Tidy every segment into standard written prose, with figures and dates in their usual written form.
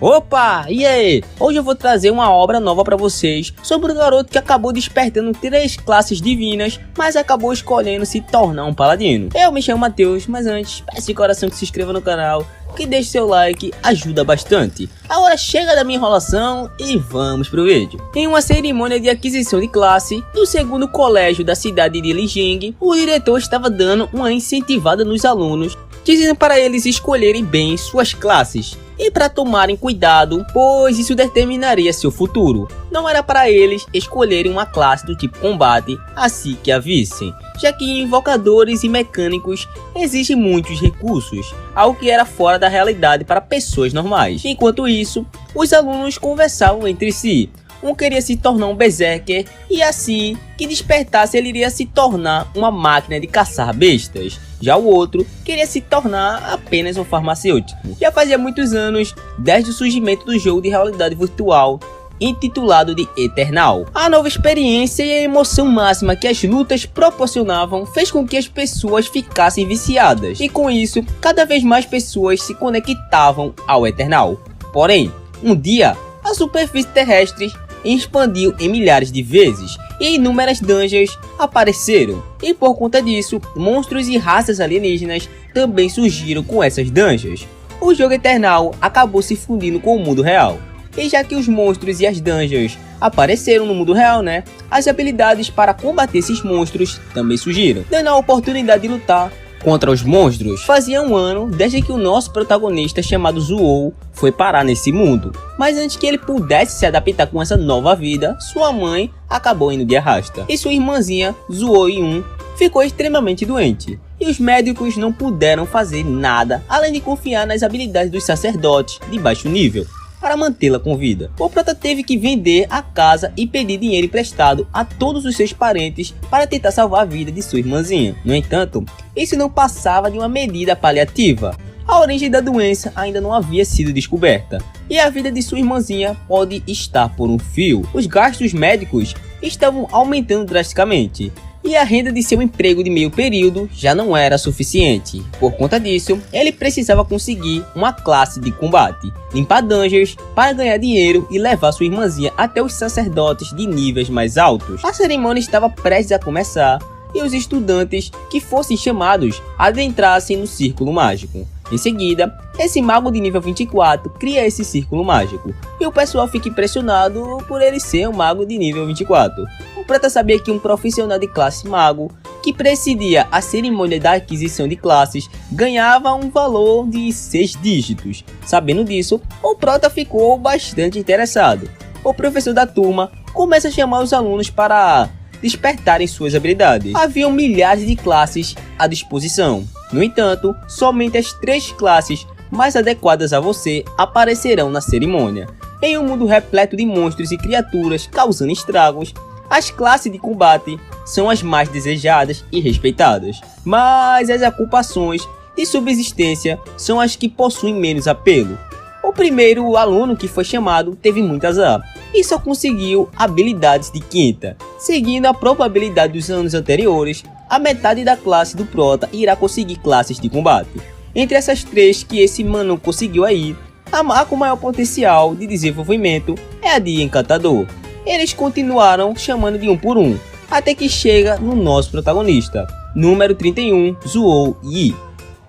Opa, e aí? Hoje eu vou trazer uma obra nova pra vocês sobre um garoto que acabou despertando 3 classes divinas, mas acabou escolhendo se tornar um paladino. Eu me chamo Matheus, mas antes, peço de coração que se inscreva no canal, que deixe seu like, ajuda bastante. Agora chega da minha enrolação e vamos pro vídeo. Em uma cerimônia de aquisição de classe do segundo colégio da cidade de Lijing, o diretor estava dando uma incentivada nos alunos, dizendo para eles escolherem bem suas classes e para tomarem cuidado, pois isso determinaria seu futuro. Não era para eles escolherem uma classe do tipo combate assim que a vissem, já que em invocadores e mecânicos existem muitos recursos, algo que era fora da realidade para pessoas normais. Enquanto isso, os alunos conversavam entre si. Um queria se tornar um berserker e assim que despertasse ele iria se tornar uma máquina de caçar bestas. Já o outro queria se tornar apenas um farmacêutico. Já fazia muitos anos, desde o surgimento do jogo de realidade virtual, intitulado de Eternal. A nova experiência e a emoção máxima que as lutas proporcionavam fez com que as pessoas ficassem viciadas. E com isso, cada vez mais pessoas se conectavam ao Eternal. Porém, um dia, a superfície terrestre expandiu em milhares de vezes e inúmeras dungeons apareceram, e por conta disso, monstros e raças alienígenas também surgiram com essas dungeons. O jogo Eternal acabou se fundindo com o mundo real, e já que os monstros e as dungeons apareceram no mundo real, as habilidades para combater esses monstros também surgiram, dando a oportunidade de lutar contra os monstros. Fazia um ano desde que o nosso protagonista chamado Zuou foi parar nesse mundo, mas antes que ele pudesse se adaptar com essa nova vida, sua mãe acabou indo de arrasta e sua irmãzinha Zuo Yun ficou extremamente doente, e os médicos não puderam fazer nada além de confiar nas habilidades dos sacerdotes de baixo nível para mantê-la com vida. O prota teve que vender a casa e pedir dinheiro emprestado a todos os seus parentes para tentar salvar a vida de sua irmãzinha. No entanto, isso não passava de uma medida paliativa. A origem da doença ainda não havia sido descoberta, e a vida de sua irmãzinha pode estar por um fio. Os gastos médicos estavam aumentando drasticamente, e a renda de seu emprego de meio período já não era suficiente. Por conta disso, ele precisava conseguir uma classe de combate, limpar dungeons para ganhar dinheiro e levar sua irmãzinha até os sacerdotes de níveis mais altos. A cerimônia estava prestes a começar e os estudantes que fossem chamados adentrassem no círculo mágico. Em seguida, esse mago de nível 24 cria esse círculo mágico, e o pessoal fica impressionado por ele ser um mago de nível 24. O prota sabia que um profissional de classe mago que presidia a cerimônia da aquisição de classes ganhava um valor de 6 dígitos. Sabendo disso, o prota ficou bastante interessado. O professor da turma começa a chamar os alunos para despertarem suas habilidades. Haviam milhares de classes à disposição. No entanto, somente as 3 classes mais adequadas a você aparecerão na cerimônia. Em um mundo repleto de monstros e criaturas causando estragos, as classes de combate são as mais desejadas e respeitadas, mas as ocupações de subsistência são as que possuem menos apelo. O primeiro aluno que foi chamado teve muito azar e só conseguiu habilidades de quinta. Seguindo a probabilidade dos anos anteriores, a metade da classe do prota irá conseguir classes de combate. Entre essas 3 que esse mano conseguiu aí, a com maior potencial de desenvolvimento é a de encantador. Eles continuaram chamando de um por um, até que chega no nosso protagonista, número 31, Zuo Yi.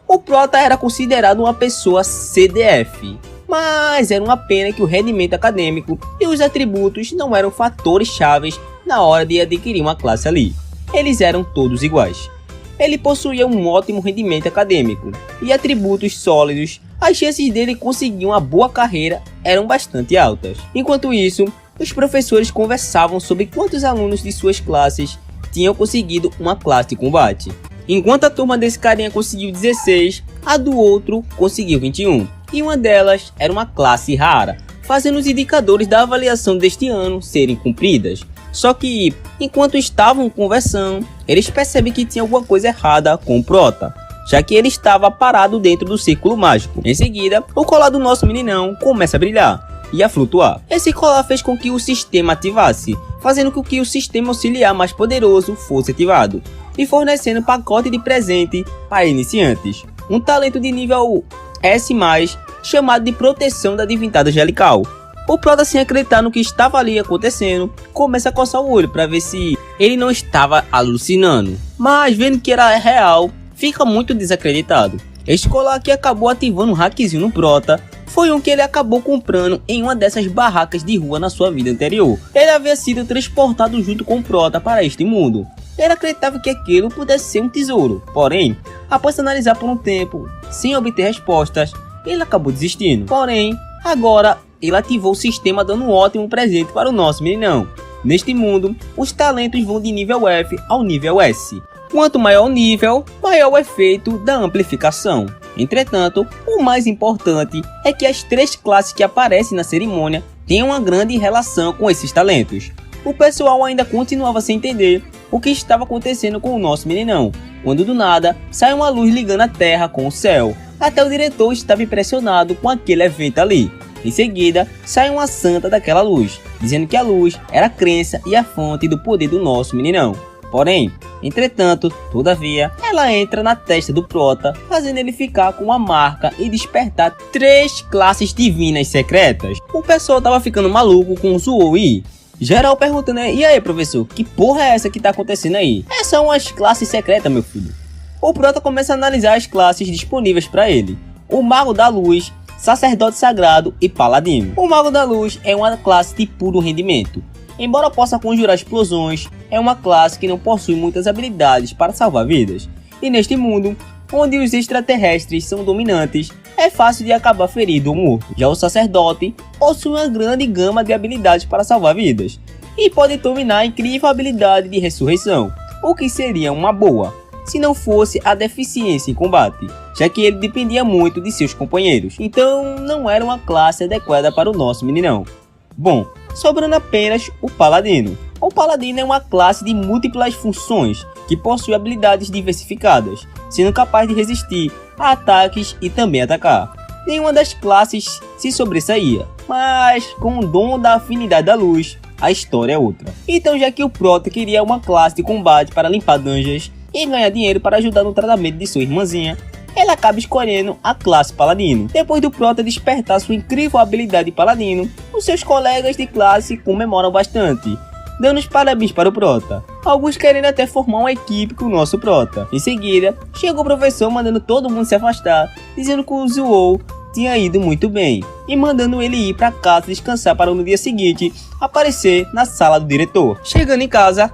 O prota era considerado uma pessoa CDF, mas era uma pena que o rendimento acadêmico e os atributos não eram fatores chaves na hora de adquirir uma classe ali. Eles eram todos iguais. Ele possuía um ótimo rendimento acadêmico e atributos sólidos. As chances dele conseguir uma boa carreira eram bastante altas. Enquanto isso, os professores conversavam sobre quantos alunos de suas classes tinham conseguido uma classe de combate. Enquanto a turma desse carinha conseguiu 16, a do outro conseguiu 21. E uma delas era uma classe rara, fazendo os indicadores da avaliação deste ano serem cumpridas. Só que, enquanto estavam conversando, eles percebem que tinha alguma coisa errada com o prota, já que ele estava parado dentro do círculo mágico. Em seguida, o colar do nosso meninão começa a brilhar e a flutuar. Esse colar fez com que o sistema ativasse, fazendo com que o sistema auxiliar mais poderoso fosse ativado, e fornecendo pacote de presente para iniciantes. Um talento de nível S+, chamado de proteção da divindade angelical. O Prota, sem acreditar no que estava ali acontecendo, começa a coçar o olho para ver se ele não estava alucinando, mas vendo que era real, fica muito desacreditado. Este colar que acabou ativando um hackzinho no Prota foi um que ele acabou comprando em uma dessas barracas de rua na sua vida anterior. Ele havia sido transportado junto com o Prota para este mundo. Ele acreditava que aquilo pudesse ser um tesouro, porém, após analisar por um tempo, sem obter respostas, ele acabou desistindo. Porém, agora ele ativou o sistema dando um ótimo presente para o nosso meninão. Neste mundo, os talentos vão de nível F ao nível S. Quanto maior o nível, maior o efeito da amplificação. Entretanto, o mais importante é que as 3 classes que aparecem na cerimônia têm uma grande relação com esses talentos. O pessoal ainda continuava sem entender o que estava acontecendo com o nosso meninão, quando do nada sai uma luz ligando a terra com o céu. Até o diretor estava impressionado com aquele evento ali. Em seguida, sai uma santa daquela luz, dizendo que a luz era a crença e a fonte do poder do nosso meninão. Porém, entretanto, todavia, ela entra na testa do Prota, fazendo ele ficar com uma marca e despertar 3 classes divinas secretas. O pessoal tava ficando maluco com o Zuoi. Geral perguntando, e aí professor, que porra é essa que tá acontecendo aí? Essas são as classes secretas, meu filho. O Prota começa a analisar as classes disponíveis para ele. O Mago da Luz, Sacerdote Sagrado e Paladino. O Mago da Luz é uma classe de puro rendimento. Embora possa conjurar explosões, é uma classe que não possui muitas habilidades para salvar vidas. E neste mundo, onde os extraterrestres são dominantes, é fácil de acabar ferido ou morto. Já o Sacerdote possui uma grande gama de habilidades para salvar vidas, e pode dominar a incrível habilidade de ressurreição, o que seria uma boa, se não fosse a deficiência em combate, já que ele dependia muito de seus companheiros, então não era uma classe adequada para o nosso meninão. Bom, sobrando apenas o Paladino. O Paladino é uma classe de múltiplas funções, que possui habilidades diversificadas, sendo capaz de resistir a ataques e também atacar. Nenhuma das classes se sobressaía, mas com o dom da afinidade da luz, a história é outra. Então, já que o Prota queria uma classe de combate para limpar dungeons e ganhar dinheiro para ajudar no tratamento de sua irmãzinha, ele acaba escolhendo a classe Paladino. Depois do Prota despertar sua incrível habilidade de Paladino, os seus colegas de classe comemoram bastante, dando os parabéns para o Prota, alguns querendo até formar uma equipe com o nosso Prota. Em seguida, chegou o professor mandando todo mundo se afastar, dizendo que o Zuo tinha ido muito bem, e mandando ele ir para casa descansar para no dia seguinte aparecer na sala do diretor. Chegando em casa,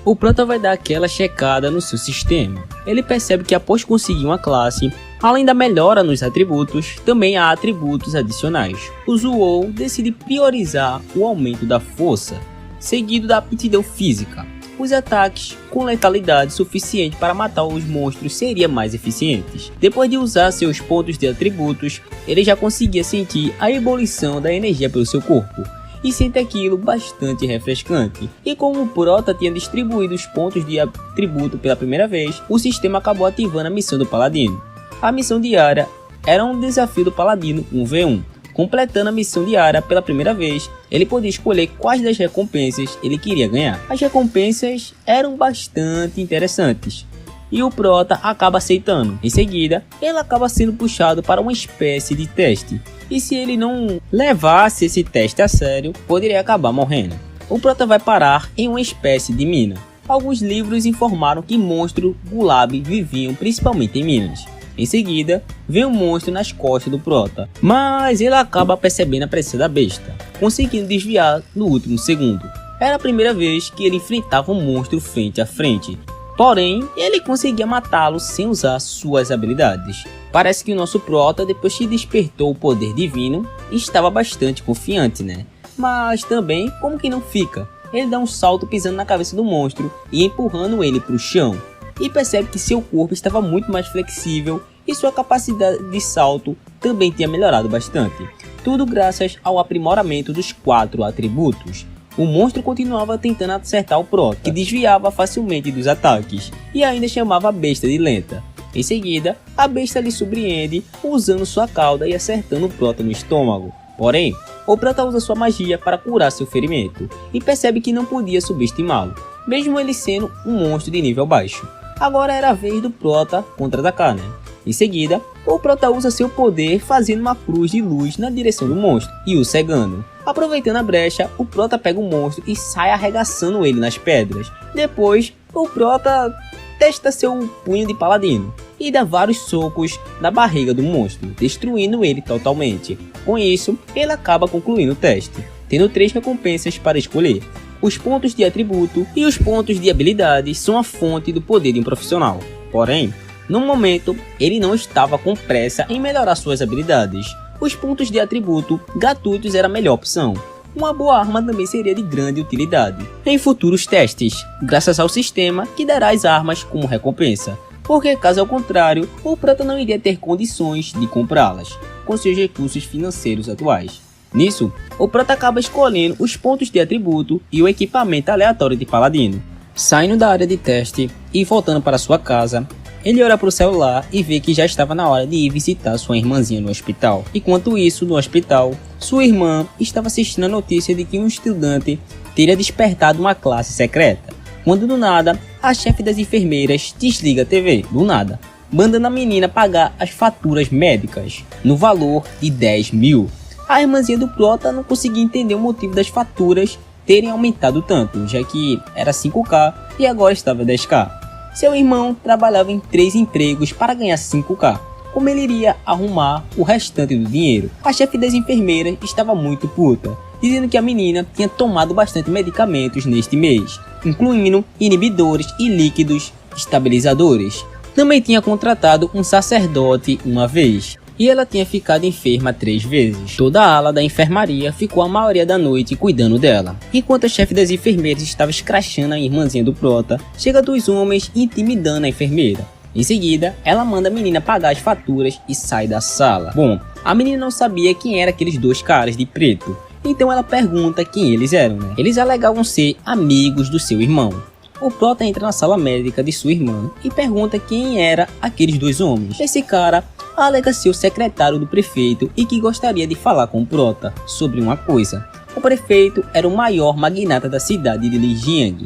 o Prota vai dar aquela checada no seu sistema. Ele percebe que após conseguir uma classe, além da melhora nos atributos, também há atributos adicionais. O Zuo decide priorizar o aumento da força, seguido da aptidão física. Os ataques com letalidade suficiente para matar os monstros seriam mais eficientes. Depois de usar seus pontos de atributos, ele já conseguia sentir a ebulição da energia pelo seu corpo, e sente aquilo bastante refrescante. E como o Prota tinha distribuído os pontos de atributo pela primeira vez, o sistema acabou ativando a missão do Paladino. A missão diária era um desafio do Paladino 1v1. Completando a missão diária pela primeira vez, ele podia escolher quais das recompensas ele queria ganhar. As recompensas eram bastante interessantes, e o Prota acaba aceitando. Em seguida, ele acaba sendo puxado para uma espécie de teste, e se ele não levasse esse teste a sério, poderia acabar morrendo. O Prota vai parar em uma espécie de mina. Alguns livros informaram que monstros Gulab viviam principalmente em minas. Em seguida, vem um monstro nas costas do Prota, mas ele acaba percebendo a presença da besta, conseguindo desviar no último segundo. Era a primeira vez que ele enfrentava um monstro frente a frente, porém, ele conseguia matá-lo sem usar suas habilidades. Parece que o nosso Prota, depois que despertou o poder divino, estava bastante confiante, né? Mas também, como que não fica? Ele dá um salto pisando na cabeça do monstro e empurrando ele para o chão, e percebe que seu corpo estava muito mais flexível e sua capacidade de salto também tinha melhorado bastante. Tudo graças ao aprimoramento dos 4 atributos. O monstro continuava tentando acertar o Prota, que desviava facilmente dos ataques, e ainda chamava a besta de lenta. Em seguida, a besta lhe surpreende usando sua cauda e acertando o Prota no estômago. Porém, o Prota usa sua magia para curar seu ferimento, e percebe que não podia subestimá-lo, mesmo ele sendo um monstro de nível baixo. Agora era a vez do Prota contra-atacar, né? Em seguida, o Prota usa seu poder fazendo uma cruz de luz na direção do monstro e o cegando. Aproveitando a brecha, o Prota pega o monstro e sai arregaçando ele nas pedras. Depois, o Prota testa seu punho de paladino e dá vários socos na barriga do monstro, destruindo ele totalmente. Com isso, ele acaba concluindo o teste, tendo 3 recompensas para escolher. Os pontos de atributo e os pontos de habilidade são a fonte do poder de um profissional. Porém, no momento, ele não estava com pressa em melhorar suas habilidades. Os pontos de atributo gratuitos era a melhor opção. Uma boa arma também seria de grande utilidade em futuros testes, graças ao sistema que dará as armas como recompensa, porque caso ao contrário, o Prota não iria ter condições de comprá-las com seus recursos financeiros atuais. Nisso, o Prota acaba escolhendo os pontos de atributo e o equipamento aleatório de paladino. Saindo da área de teste e voltando para sua casa, ele olha para o celular e vê que já estava na hora de ir visitar sua irmãzinha no hospital. Enquanto isso, no hospital, sua irmã estava assistindo a notícia de que um estudante teria despertado uma classe secreta. Quando do nada, a chefe das enfermeiras desliga a TV, do nada, mandando a menina pagar as faturas médicas, no valor de 10 mil. A irmãzinha do Prota não conseguia entender o motivo das faturas terem aumentado tanto, já que era 5k e agora estava 10k. Seu irmão trabalhava em 3 empregos para ganhar 5k. Como ele iria arrumar o restante do dinheiro? A chefe das enfermeiras estava muito puta, dizendo que a menina tinha tomado bastante medicamentos neste mês, incluindo inibidores e líquidos estabilizadores. Também tinha contratado um sacerdote uma vez, e ela tinha ficado enferma 3 vezes. Toda a ala da enfermaria ficou a maioria da noite cuidando dela. Enquanto a chefe das enfermeiras estava escrachando a irmãzinha do Prota, chega 2 homens intimidando a enfermeira. Em seguida, ela manda a menina pagar as faturas e sai da sala. Bom, a menina não sabia quem eram aqueles 2 caras de preto, então ela pergunta quem eles eram, né? Eles alegavam ser amigos do seu irmão. O Prota entra na sala médica de sua irmã e pergunta quem era aqueles 2 homens. Esse cara alega ser o secretário do prefeito e que gostaria de falar com o Prota sobre uma coisa. O prefeito era o maior magnata da cidade de Lijiang,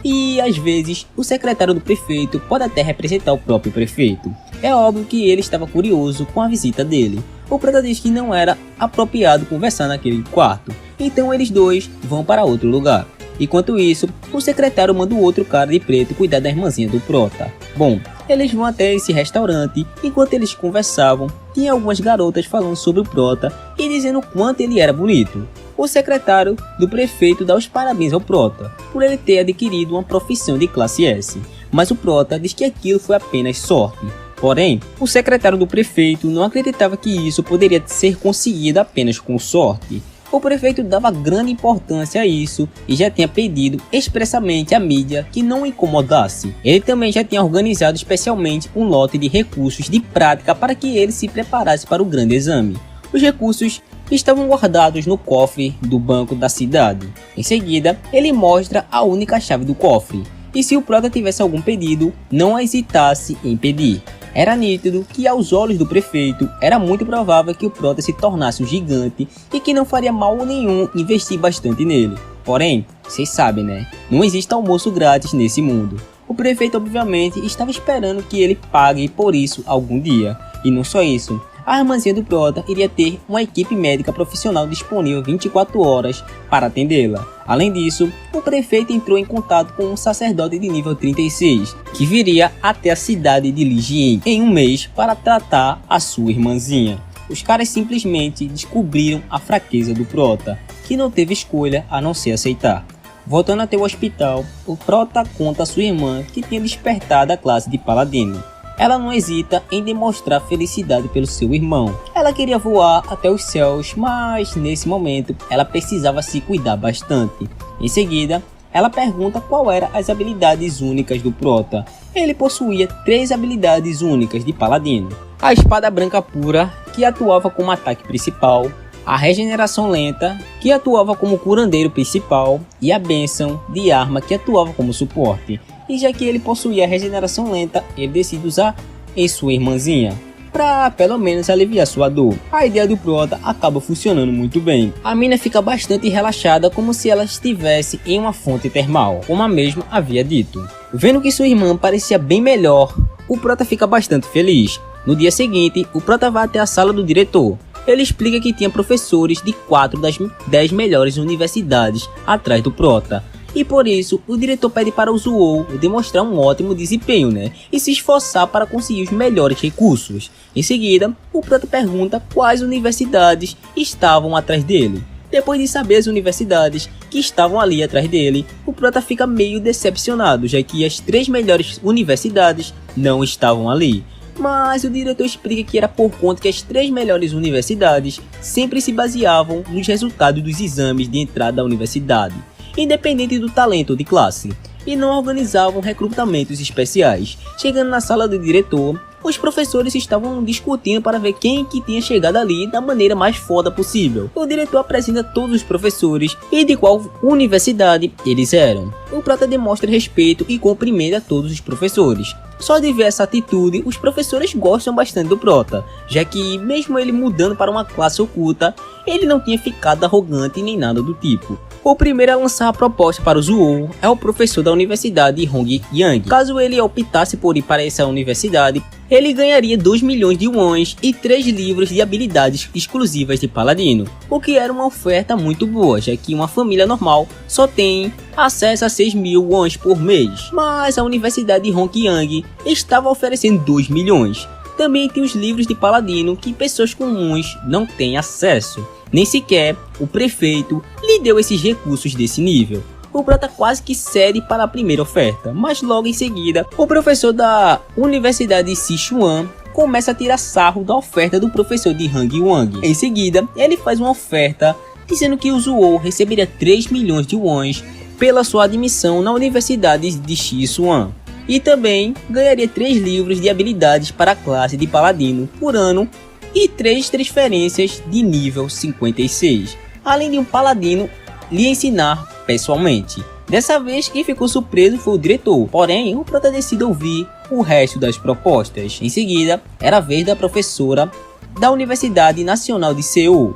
e às vezes o secretário do prefeito pode até representar o próprio prefeito. É óbvio que ele estava curioso com a visita dele. O Prota diz que não era apropriado conversar naquele quarto, então eles 2 vão para outro lugar. Enquanto isso, o secretário manda o outro cara de preto cuidar da irmãzinha do Prota. Bom, eles vão até esse restaurante. Enquanto eles conversavam, tinha algumas garotas falando sobre o Prota e dizendo o quanto ele era bonito. O secretário do prefeito dá os parabéns ao Prota por ele ter adquirido uma profissão de classe S, mas o Prota diz que aquilo foi apenas sorte. Porém, o secretário do prefeito não acreditava que isso poderia ser conseguido apenas com sorte. O prefeito dava grande importância a isso e já tinha pedido expressamente à mídia que não o incomodasse. Ele também já tinha organizado especialmente um lote de recursos de prática para que ele se preparasse para o grande exame. Os recursos estavam guardados no cofre do banco da cidade. Em seguida, ele mostra a única chave do cofre, e se o Prota tivesse algum pedido, não hesitasse em pedir. Era nítido que aos olhos do prefeito era muito provável que o Prota se tornasse um gigante e que não faria mal nenhum investir bastante nele. Porém, vocês sabem, né? Não existe almoço grátis nesse mundo. O prefeito obviamente estava esperando que ele pague por isso algum dia. E não só isso, a irmãzinha do Prota iria ter uma equipe médica profissional disponível 24 horas para atendê-la. Além disso, o prefeito entrou em contato com um sacerdote de nível 36, que viria até a cidade de Lijiang em um mês para tratar a sua irmãzinha. Os caras simplesmente descobriram a fraqueza do Prota, que não teve escolha a não ser aceitar. Voltando até o hospital, o Prota conta a sua irmã que tinha despertado a classe de paladino. Ela não hesita em demonstrar felicidade pelo seu irmão. Ela queria voar até os céus, mas nesse momento ela precisava se cuidar bastante. Em seguida, ela pergunta qual eram as habilidades únicas do Prota. Ele possuía 3 habilidades únicas de paladino: a espada branca pura, que atuava como ataque principal, a regeneração lenta, que atuava como curandeiro principal, e a bênção de arma, que atuava como suporte. E já que ele possuía a regeneração lenta, ele decide usar em sua irmãzinha, para pelo menos aliviar sua dor. A ideia do Prota acaba funcionando muito bem. A mina fica bastante relaxada, como se ela estivesse em uma fonte termal, como a mesma havia dito. Vendo que sua irmã parecia bem melhor, o Prota fica bastante feliz. No dia seguinte, o Prota vai até a sala do diretor. Ele explica que tinha professores de 4 das 10 melhores universidades atrás do Prota. E por isso, o diretor pede para o Zou demonstrar um ótimo desempenho, e se esforçar para conseguir os melhores recursos. Em seguida, o Prota pergunta quais universidades estavam atrás dele. Depois de saber as universidades que estavam ali atrás dele, o Prota fica meio decepcionado, já que as 3 melhores universidades não estavam ali. Mas o diretor explica que era por conta que as 3 melhores universidades sempre se baseavam nos resultados dos exames de entrada da universidade, independente do talento de classe, e não organizavam recrutamentos especiais. Chegando na sala do diretor, os professores estavam discutindo para ver quem que tinha chegado ali da maneira mais foda possível. O diretor apresenta todos os professores e de qual universidade eles eram. O Prota demonstra respeito e cumprimenta todos os professores. Só de ver essa atitude, os professores gostam bastante do Prota, já que mesmo ele mudando para uma classe oculta, ele não tinha ficado arrogante nem nada do tipo. O primeiro a lançar a proposta para o Zou é o professor da Universidade Hong Yang. Caso ele optasse por ir para essa universidade, ele ganharia 2 milhões de wons e 3 livros de habilidades exclusivas de Paladino, o que era uma oferta muito boa, já que uma família normal só tem acesso a 6 mil wons por mês. Mas a Universidade Hong Yang estava oferecendo 2 milhões. Também tem os livros de Paladino que pessoas comuns não têm acesso. Nem sequer o prefeito lhe deu esses recursos desse nível. O Prota quase que cede para a primeira oferta, mas logo em seguida, o professor da Universidade Sichuan começa a tirar sarro da oferta do professor de Hangwang. Em seguida, ele faz uma oferta dizendo que o Zou receberia 3 milhões de wons pela sua admissão na Universidade de Sichuan. E também ganharia 3 livros de habilidades para a classe de Paladino por ano e 3 transferências de nível 56, além de um Paladino lhe ensinar pessoalmente. Dessa vez quem ficou surpreso foi o diretor, porém o Prota decide ouvir o resto das propostas. Em seguida, era a vez da professora da Universidade Nacional de Seul.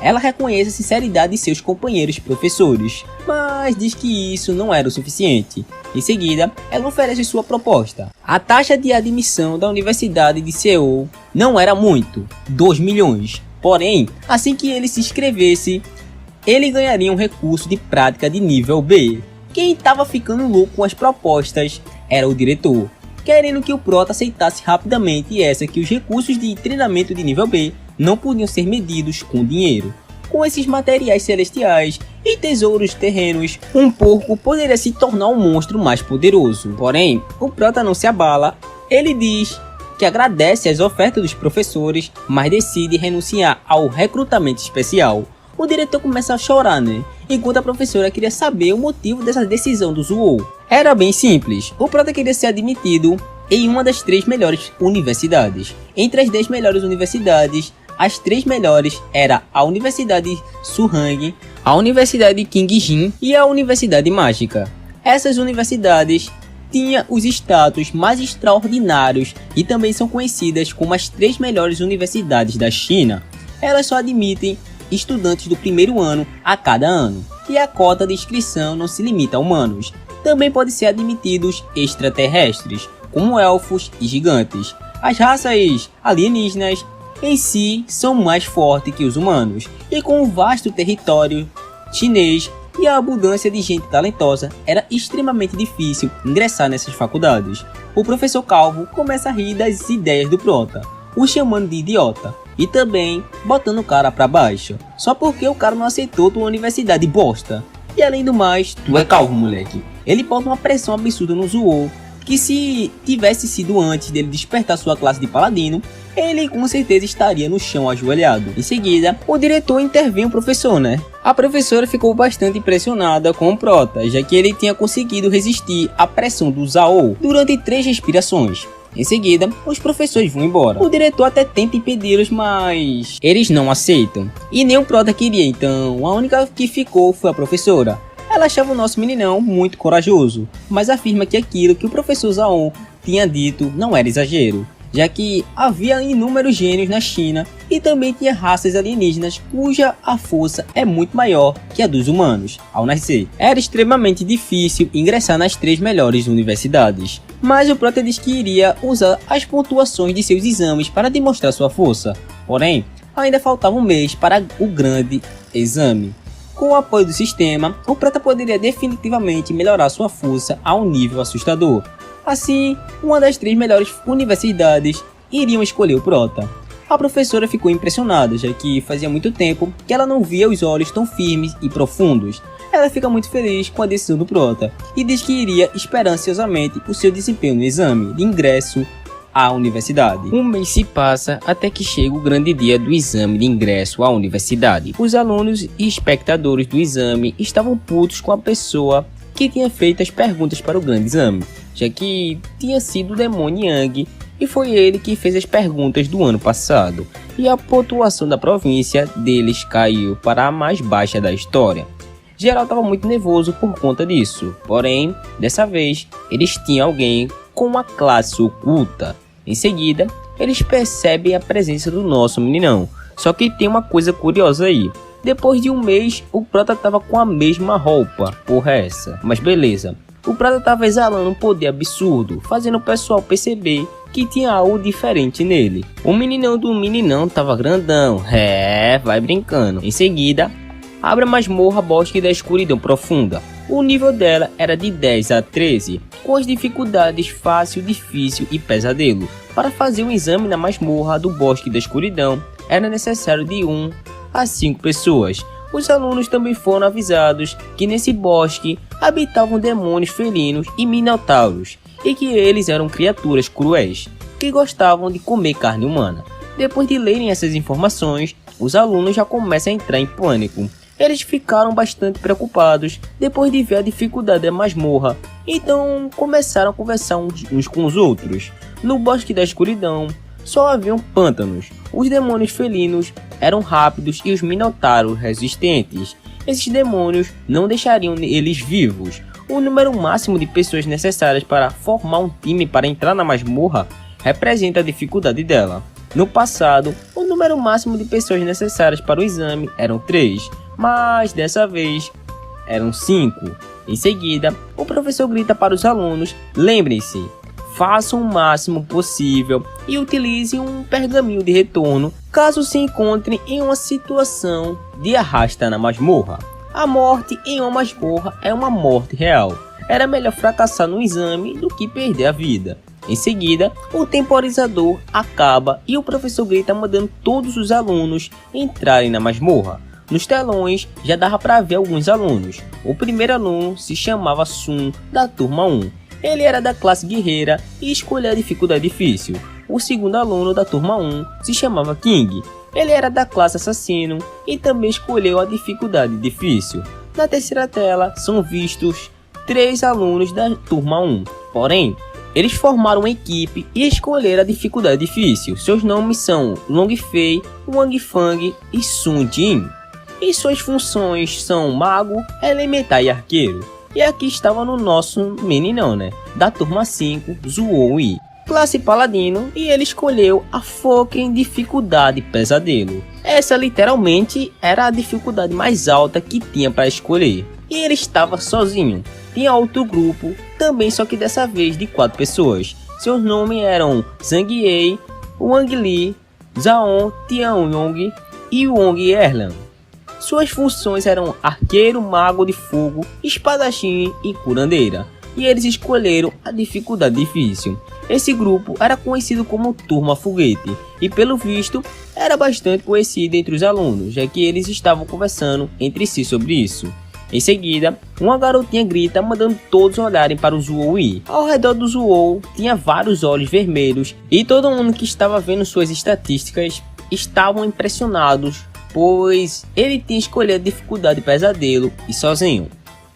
Ela reconhece a sinceridade de seus companheiros professores, mas diz que isso não era o suficiente. Em seguida, ela oferece sua proposta. A taxa de admissão da Universidade de Seul não era muito, 2 milhões. Porém, assim que ele se inscrevesse, ele ganharia um recurso de prática de nível B. Quem estava ficando louco com as propostas era o diretor, querendo que o Prota aceitasse rapidamente essa que os recursos de treinamento de nível B não podiam ser medidos com dinheiro. Com esses materiais celestiais e tesouros terrenos, um porco poderia se tornar um monstro mais poderoso. Porém, o Prota não se abala. Ele diz que agradece as ofertas dos professores, mas decide renunciar ao recrutamento especial. O diretor começa a chorar, enquanto a professora queria saber o motivo dessa decisão do Zou. Era bem simples, o Prota queria ser admitido em uma das 3 melhores universidades. Entre as 10 melhores universidades, as 3 melhores eram a Universidade Suhang, a Universidade Qingjin e a Universidade Mágica. Essas universidades tinham os status mais extraordinários e também são conhecidas como as 3 melhores universidades da China. Elas só admitem estudantes do primeiro ano a cada ano, e a cota de inscrição não se limita a humanos. Também podem ser admitidos extraterrestres, como elfos e gigantes. As raças alienígenas em si são mais fortes que os humanos, e com o vasto território chinês e a abundância de gente talentosa, era extremamente difícil ingressar nessas faculdades. O professor Calvo começa a rir das ideias do Prota, o chamando de idiota, e também botando o cara pra baixo, só porque o cara não aceitou tua universidade bosta. E além do mais, tu é calvo, moleque. Ele bota uma pressão absurda no Zou, que se tivesse sido antes dele despertar sua classe de paladino, ele com certeza estaria no chão ajoelhado. Em seguida, o diretor intervém o professor, A professora ficou bastante impressionada com o Prota, já que ele tinha conseguido resistir à pressão do Zou durante 3 respirações. Em seguida, os professores vão embora. O diretor até tenta impedi-los, mas eles não aceitam. E nem o Prota queria, então a única que ficou foi a professora. Ela achava o nosso meninão muito corajoso, mas afirma que aquilo que o professor Zaun tinha dito não era exagero. já que havia inúmeros gênios na China e também tinha raças alienígenas cuja a força é muito maior que a dos humanos ao nascer. Era extremamente difícil ingressar nas 3 melhores universidades, mas o Prota disse que iria usar as pontuações de seus exames para demonstrar sua força. Porém, ainda faltava um mês para o grande exame. Com o apoio do sistema, o Prota poderia definitivamente melhorar sua força a um nível assustador. Assim, uma das 3 melhores universidades iriam escolher o Prota. A professora ficou impressionada, já que fazia muito tempo que ela não via os olhos tão firmes e profundos. Ela fica muito feliz com a decisão do Prota e diz que iria esperar ansiosamente o seu desempenho no exame de ingresso à universidade. Um mês se passa até que chega o grande dia do exame de ingresso à universidade. Os alunos e espectadores do exame estavam putos com a pessoa que tinha feito as perguntas para o grande exame, já que tinha sido o demônio Yang e foi ele que fez as perguntas do ano passado, e a pontuação da província deles caiu para a mais baixa da história. Geral estava muito nervoso por conta disso, porém, dessa vez, eles tinham alguém com uma classe oculta. Em seguida, eles percebem a presença do nosso meninão, só que tem uma coisa curiosa aí. Depois de um mês, o Prota estava com a mesma roupa, porra essa, mas beleza. O Prota estava exalando um poder absurdo, fazendo o pessoal perceber que tinha algo diferente nele. O meninão do meninão estava grandão, vai brincando. Em seguida, abre a masmorra Bosque da Escuridão Profunda. O nível dela era de 10 a 13, com as dificuldades fácil, difícil e pesadelo. Para fazer um exame na masmorra do Bosque da Escuridão, era necessário de 1 a 5 pessoas. Os alunos também foram avisados que nesse bosque habitavam demônios felinos e minotauros, e que eles eram criaturas cruéis, que gostavam de comer carne humana. Depois de lerem essas informações, os alunos já começam a entrar em pânico. Eles ficaram bastante preocupados depois de ver a dificuldade da masmorra, então começaram a conversar uns com os outros. No Bosque da Escuridão só haviam pântanos, os demônios felinos eram rápidos e os minotauros resistentes. Esses demônios não deixariam eles vivos. O número máximo de pessoas necessárias para formar um time para entrar na masmorra representa a dificuldade dela. No passado, o número máximo de pessoas necessárias para o exame eram 3, mas dessa vez eram 5. Em seguida, o professor grita para os alunos: lembrem-se, façam o máximo possível e utilizem um pergaminho de retorno caso se encontrem em uma situação de arrasta na masmorra. A morte em uma masmorra é uma morte real. Era melhor fracassar no exame do que perder a vida. Em seguida, o temporizador acaba e o professor grita mandando todos os alunos entrarem na masmorra. Nos telões já dava para ver alguns alunos. O primeiro aluno se chamava Sun, da turma 1. Ele era da classe guerreira e escolheu a dificuldade difícil. O segundo aluno da turma 1 se chamava King. Ele era da classe assassino e também escolheu a dificuldade difícil. Na terceira tela são vistos 3 alunos da turma 1. Porém, eles formaram uma equipe e escolheram a dificuldade difícil. Seus nomes são Long Fei, Wang Fang e Sun Jin. E suas funções são mago, elementar e arqueiro. E aqui estava no nosso meninão, da turma 5, Zuo Yi, classe paladino, e ele escolheu a foca em dificuldade pesadelo. Essa literalmente era a dificuldade mais alta que tinha para escolher. E ele estava sozinho. Tinha outro grupo, também só que dessa vez de 4 pessoas. Seus nomes eram Zhang Yi, Wang Li, Zhao Tianyong e Wong Erlan. Suas funções eram arqueiro, mago de fogo, espadachim e curandeira. E eles escolheram a dificuldade difícil. Esse grupo era conhecido como Turma Foguete e pelo visto era bastante conhecido entre os alunos, já que eles estavam conversando entre si sobre isso. Em seguida, uma garotinha grita mandando todos olharem para o Zuo Yi. Ao redor do Zuo tinha vários olhos vermelhos e todo mundo que estava vendo suas estatísticas estavam impressionados, pois ele tinha escolhido a dificuldade pesadelo e sozinho.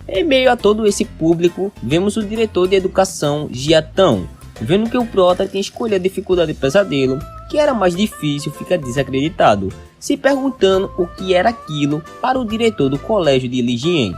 Em meio a todo esse público, vemos o diretor de educação, Jiatão, vendo que o Prota tinha escolhido a dificuldade pesadelo, que era mais difícil, fica desacreditado, se perguntando o que era aquilo para o diretor do colégio de Li Jiang.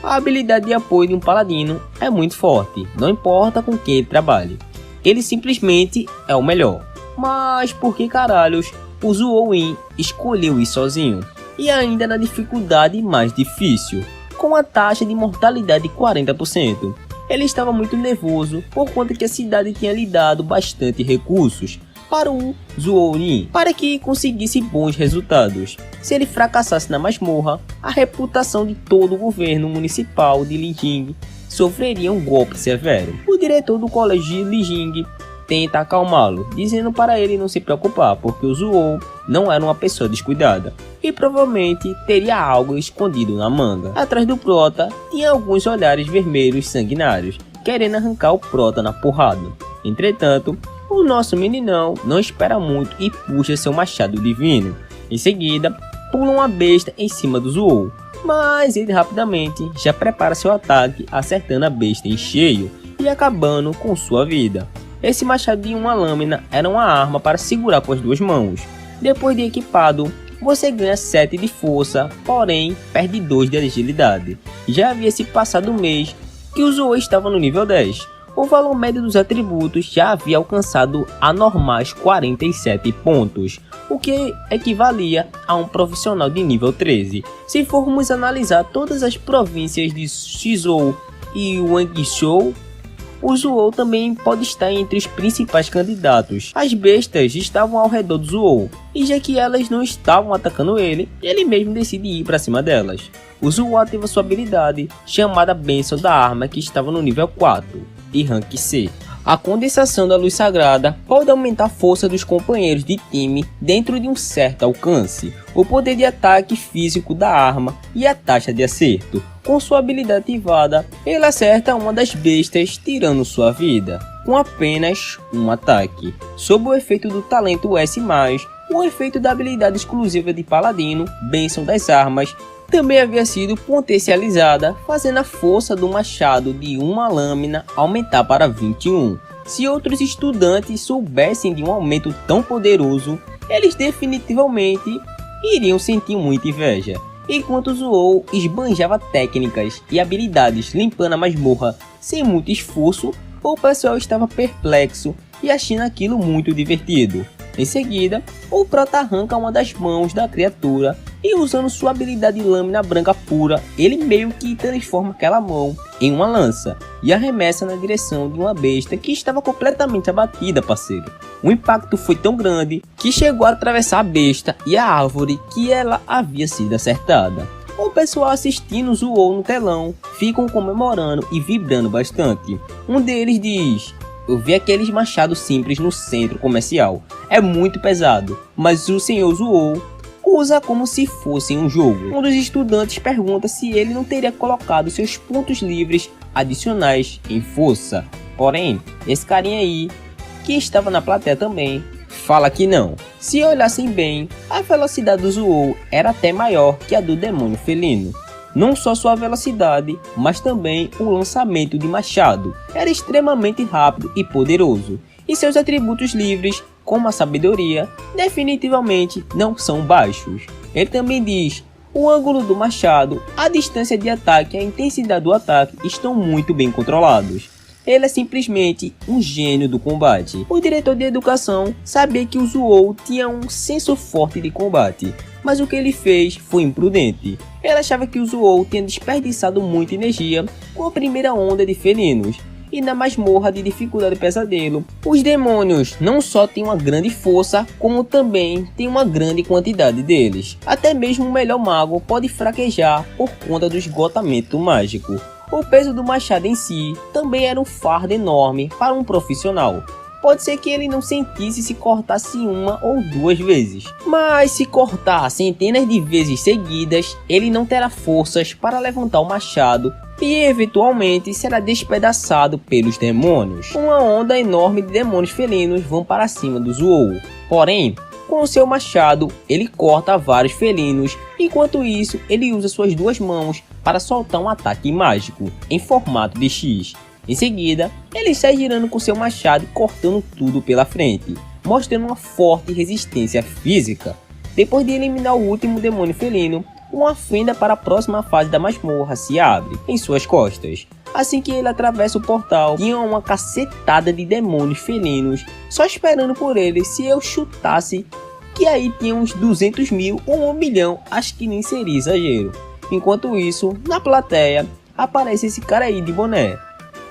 A habilidade de apoio de um paladino é muito forte, não importa com quem ele trabalhe. ele simplesmente é o melhor. Mas por que caralhos o Zuo-In escolheu ir sozinho? E ainda na dificuldade mais difícil, com a taxa de mortalidade de 40%. Ele estava muito nervoso por conta que a cidade tinha lhe dado bastante recursos para o Zuo-In, para que conseguisse bons resultados. Se ele fracassasse na masmorra, a reputação de todo o governo municipal de Lijing sofreria um golpe severo. O diretor do colégio de Lijing tenta acalmá-lo, dizendo para ele não se preocupar, porque o Zuo não era uma pessoa descuidada e provavelmente teria algo escondido na manga. Atrás do prota tinha alguns olhares vermelhos sanguinários, querendo arrancar o prota na porrada. Entretanto, o nosso meninão não espera muito e puxa seu machado divino. Em seguida, pula uma besta em cima do Zuo, mas ele rapidamente já prepara seu ataque, acertando a besta em cheio e acabando com sua vida. Esse machado de uma lâmina era uma arma para segurar com as duas mãos. Depois de equipado, você ganha 7 de força, porém perde 2 de agilidade. Já havia se passado um mês que o Zuo estava no nível 10. O valor médio dos atributos já havia alcançado anormais 47 pontos, o que equivalia a um profissional de nível 13. Se formos analisar todas as províncias de Shizou e Wangshou, o Zuo também pode estar entre os principais candidatos. As bestas estavam ao redor do Zuo, e já que elas não estavam atacando ele, ele mesmo decide ir para cima delas. O Zuo ativa sua habilidade, chamada Bênção da Arma, que estava no nível 4 e rank C. A condensação da luz sagrada pode aumentar a força dos companheiros de time dentro de um certo alcance, o poder de ataque físico da arma e a taxa de acerto. Com sua habilidade ativada, ele acerta uma das bestas, tirando sua vida, com apenas um ataque. Sob o efeito do talento S+, o efeito da habilidade exclusiva de Paladino, Bênção das Armas, também havia sido potencializada, fazendo a força do machado de uma lâmina aumentar para 21. Se outros estudantes soubessem de um aumento tão poderoso, eles definitivamente iriam sentir muita inveja. Enquanto Zuo esbanjava técnicas e habilidades limpando a masmorra sem muito esforço, o pessoal estava perplexo e achando aquilo muito divertido. Em seguida, o prota arranca uma das mãos da criatura e, usando sua habilidade lâmina branca pura, ele meio que transforma aquela mão em uma lança e arremessa na direção de uma besta que estava completamente abatida, parceiro. O impacto foi tão grande que chegou a atravessar a besta e a árvore que ela havia sido acertada. O pessoal assistindo Zuo no telão ficam comemorando e vibrando bastante. Um deles diz: "Eu vi aqueles machados simples no centro comercial. É muito pesado, mas o senhor Zuo usa como se fosse um jogo." Um dos estudantes pergunta se ele não teria colocado seus pontos livres adicionais em força. Porém, esse carinha aí, que estava na plateia também, fala que não. Se olhassem bem, a velocidade do Zuo era até maior que a do demônio felino. Não só sua velocidade, mas também o lançamento de machado era extremamente rápido e poderoso, e seus atributos livres, como a sabedoria, definitivamente não são baixos. Ele também diz: o ângulo do machado, a distância de ataque e a intensidade do ataque estão muito bem controlados. Ele é simplesmente um gênio do combate. O diretor de educação sabia que o Zuo tinha um senso forte de combate, mas o que ele fez foi imprudente. Ele achava que o Zuo tinha desperdiçado muita energia com a primeira onda de felinos, e na masmorra de dificuldade pesadelo, os demônios não só têm uma grande força, como também tem uma grande quantidade deles. Até mesmo o melhor mago pode fraquejar por conta do esgotamento mágico. O peso do machado em si também era um fardo enorme para um profissional. Pode ser que ele não sentisse se cortasse uma ou duas vezes, mas se cortar centenas de vezes seguidas, ele não terá forças para levantar o machado e eventualmente será despedaçado pelos demônios. Uma onda enorme de demônios felinos vão para cima do Zuo. Porém, com o seu machado, ele corta vários felinos, enquanto isso ele usa suas duas mãos para soltar um ataque mágico em formato de X. Em seguida, ele sai girando com seu machado e cortando tudo pela frente, mostrando uma forte resistência física. Depois de eliminar o último demônio felino, uma fenda para a próxima fase da masmorra se abre em suas costas. Assim que ele atravessa o portal, tinha uma cacetada de demônios felinos só esperando por ele. Se eu chutasse que aí tinha uns 200 mil ou 1 milhão, acho que nem seria exagero. Enquanto isso, na plateia, aparece esse cara aí de boné,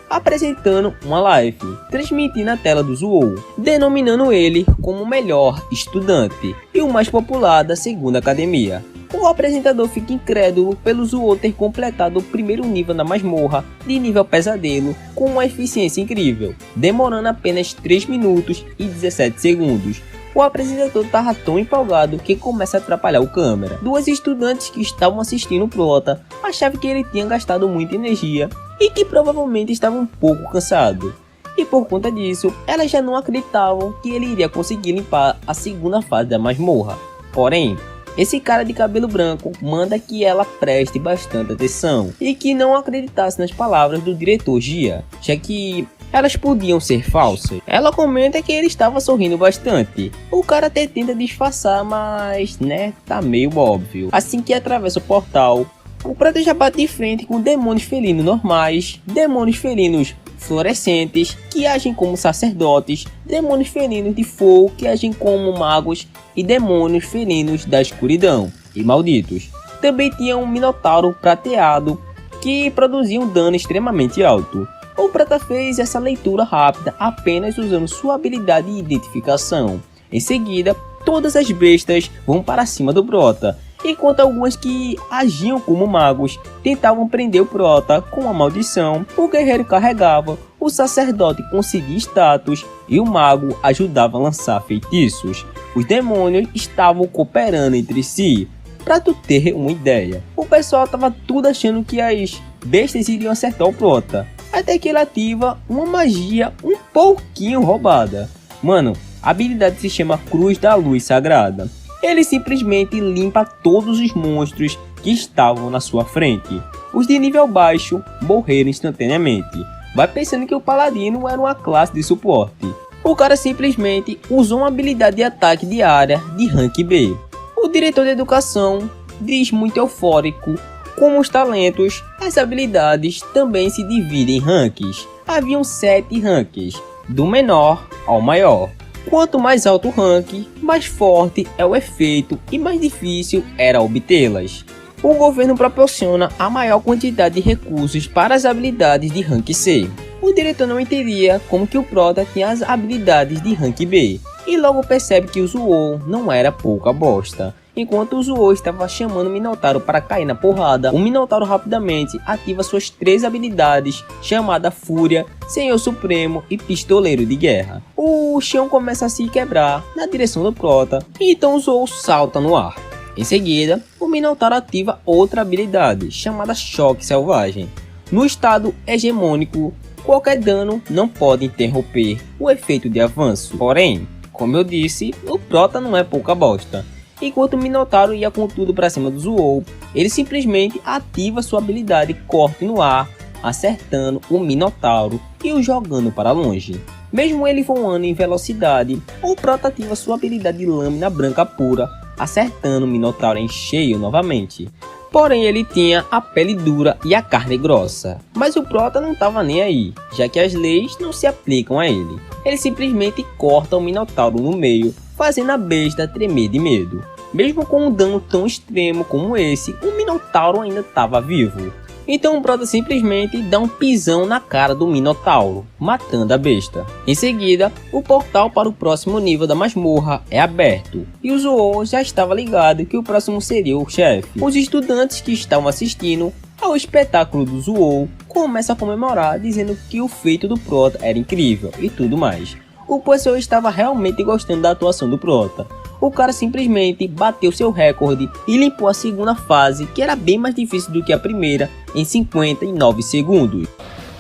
apresentando uma live, transmitindo na tela do Zou, denominando ele como o melhor estudante e o mais popular da segunda academia. O apresentador fica incrédulo pelo Zou ter completado o primeiro nível da masmorra de nível pesadelo com uma eficiência incrível, demorando apenas 3 minutos e 17 segundos. O apresentador estava tão empolgado que começa a atrapalhar o câmera. Duas estudantes que estavam assistindo o prota achavam que ele tinha gastado muita energia e que provavelmente estava um pouco cansado. E por conta disso, elas já não acreditavam que ele iria conseguir limpar a segunda fase da masmorra. Porém, esse cara de cabelo branco manda que ela preste bastante atenção e que não acreditasse nas palavras do diretor Gia, já que elas podiam ser falsas. Ela comenta que ele estava sorrindo bastante. O cara até tenta disfarçar, mas tá meio óbvio. Assim que atravessa o portal, o prota já bate de frente com demônios felinos normais, demônios felinos fluorescentes que agem como sacerdotes, demônios felinos de fogo que agem como magos e demônios felinos da escuridão e malditos. Também tinha um minotauro prateado que produzia um dano extremamente alto. O prota fez essa leitura rápida apenas usando sua habilidade de identificação. Em seguida, todas as bestas vão para cima do prota, enquanto algumas que agiam como magos tentavam prender o prota com uma maldição. O guerreiro carregava, o sacerdote conseguia status e o mago ajudava a lançar feitiços. Os demônios estavam cooperando entre si. Pra tu ter uma ideia, o pessoal tava tudo achando que as bestas iriam acertar o prota, até que ele ativa uma magia um pouquinho roubada. Mano, a habilidade se chama Cruz da Luz Sagrada. Ele simplesmente limpa todos os monstros que estavam na sua frente. Os de nível baixo morreram instantaneamente. Vai pensando que o paladino era uma classe de suporte. O cara simplesmente usou uma habilidade de ataque de área de rank B. O diretor de educação diz muito eufórico como os talentos, as habilidades também se dividem em ranks. Haviam 7 ranks, do menor ao maior. Quanto mais alto o rank, mais forte é o efeito e mais difícil era obtê-las. O governo proporciona a maior quantidade de recursos para as habilidades de rank C. O diretor não entendia como que o prota tinha as habilidades de rank B, e logo percebe que o Zou não era pouca bosta. Enquanto o Zou estava chamando o Minotauro para cair na porrada, o Minotauro rapidamente ativa suas 3 habilidades, chamada Fúria, Senhor Supremo e Pistoleiro de Guerra. O chão começa a se quebrar na direção do prota, e então o Zou salta no ar. Em seguida, o Minotauro ativa outra habilidade, chamada Choque Selvagem. No estado hegemônico, qualquer dano não pode interromper o efeito de avanço. Porém, como eu disse, o prota não é pouca bosta. Enquanto o Minotauro ia com tudo para cima do Zou, ele simplesmente ativa sua habilidade Corte no Ar, acertando o Minotauro e o jogando para longe. Mesmo ele voando em velocidade, o prota ativa sua habilidade Lâmina Branca Pura, acertando o Minotauro em cheio novamente. Porém, ele tinha a pele dura e a carne grossa. Mas o prota não estava nem aí, já que as leis não se aplicam a ele. Ele simplesmente corta o Minotauro no meio, fazendo a besta tremer de medo. Mesmo com um dano tão extremo como esse, o Minotauro ainda estava vivo. Então o prota simplesmente dá um pisão na cara do Minotauro, matando a besta. Em seguida, o portal para o próximo nível da masmorra é aberto, e o Zou já estava ligado que o próximo seria o chefe. Os estudantes que estavam assistindo ao espetáculo do Zou começam a comemorar, dizendo que o feito do prota era incrível e tudo mais. O pessoal estava realmente gostando da atuação do prota. O cara simplesmente bateu seu recorde e limpou a segunda fase, que era bem mais difícil do que a primeira, em 59 segundos.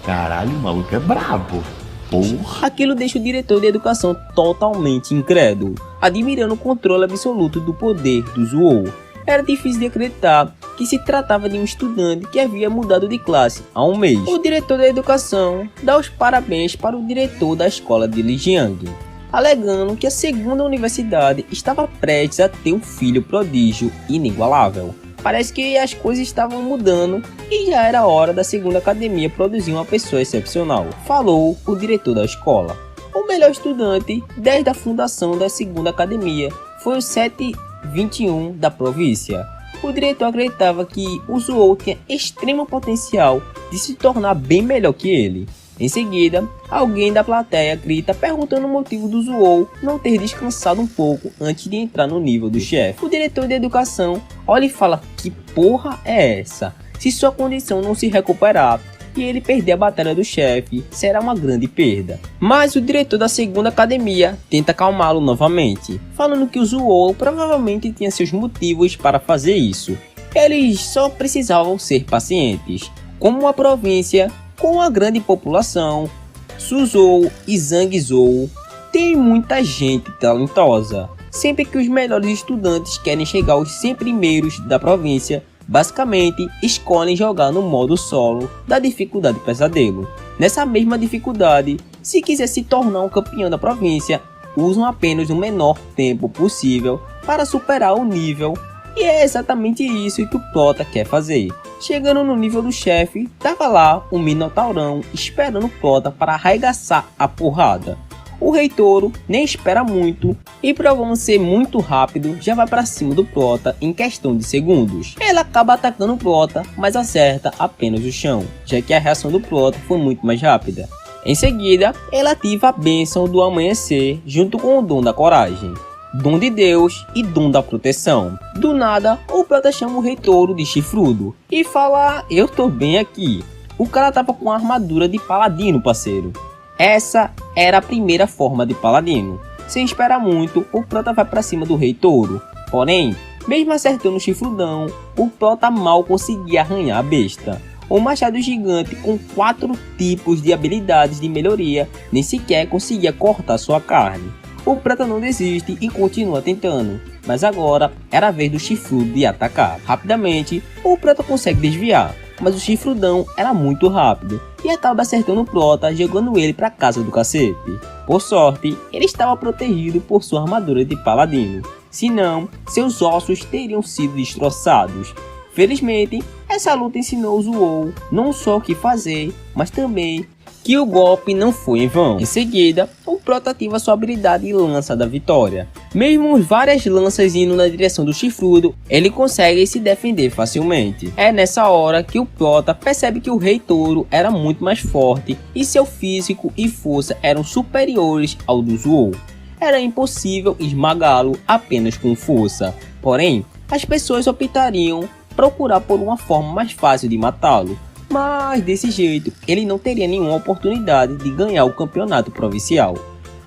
Caralho, o maluco é brabo. Porra. Aquilo deixa o diretor de educação totalmente incrédulo, admirando o controle absoluto do poder do Zou. Era difícil de acreditar que se tratava de um estudante que havia mudado de classe há um mês. O diretor da educação dá os parabéns para o diretor da escola de Lijiang, alegando que a segunda universidade estava prestes a ter um filho prodígio inigualável. parece que as coisas estavam mudando e já era hora da segunda academia produzir uma pessoa excepcional, falou o diretor da escola. O melhor estudante desde a fundação da segunda academia foi o 721 da província. O diretor acreditava que o Zou tinha extremo potencial de se tornar bem melhor que ele. Em seguida, alguém da plateia grita perguntando o motivo do Zou não ter descansado um pouco antes de entrar no nível do chefe. O diretor de educação olha e fala: que porra é essa? Se sua condição não se recuperar e ele perder a batalha do chefe, será uma grande perda. Mas o diretor da segunda academia tenta acalmá-lo novamente, falando que o Zou provavelmente tinha seus motivos para fazer isso. Eles só precisavam ser pacientes. Como uma província com uma grande população, Suzhou e Zhangzhou tem muita gente talentosa. Sempre que os melhores estudantes querem chegar aos 100 primeiros da província, basicamente escolhem jogar no modo solo da dificuldade pesadelo. Nessa mesma dificuldade, se quiser se tornar um campeão da província, usam apenas o menor tempo possível para superar o nível. E é exatamente isso que o Prota quer fazer. Chegando no nível do chefe, tava lá um Minotaurão esperando o Prota para arregaçar a porrada. O Rei Touro nem espera muito e, provando ser muito rápido, já vai para cima do Prota em questão de segundos. Ela acaba atacando o Prota, mas acerta apenas o chão, já que a reação do Prota foi muito mais rápida. Em seguida, ela ativa a bênção do amanhecer junto com o dom da coragem, dom de Deus e dom da proteção. Do nada, o Prota chama o Rei Touro de chifrudo e fala: eu tô bem aqui. O cara tava com a armadura de paladino, parceiro. Essa era a primeira forma de paladino. Sem esperar muito, o Prota vai pra cima do Rei Touro. Porém, mesmo acertando o chifrudão, o Prota mal conseguia arranhar a besta. O machado gigante, com 4 tipos de habilidades de melhoria, nem sequer conseguia cortar sua carne. O Prota não desiste e continua tentando, mas agora era a vez do chifrudo de atacar. Rapidamente, o Prota consegue desviar, mas o chifrudão era muito rápido e acaba acertando o Prota, jogando ele para casa do cacete. Por sorte, ele estava protegido por sua armadura de paladino, senão seus ossos teriam sido destroçados. Felizmente, essa luta ensinou o Zou não só o que fazer, mas também que o golpe não foi em vão. Em seguida, o Prota ativa sua habilidade Lança da Vitória. Mesmo várias lanças indo na direção do chifrudo, ele consegue se defender facilmente. É nessa hora que o Prota percebe que o Rei Touro era muito mais forte e seu físico e força eram superiores ao do Zou. Era impossível esmagá-lo apenas com força. Porém, as pessoas optariam procurar por uma forma mais fácil de matá-lo. Mas desse jeito, ele não teria nenhuma oportunidade de ganhar o campeonato provincial.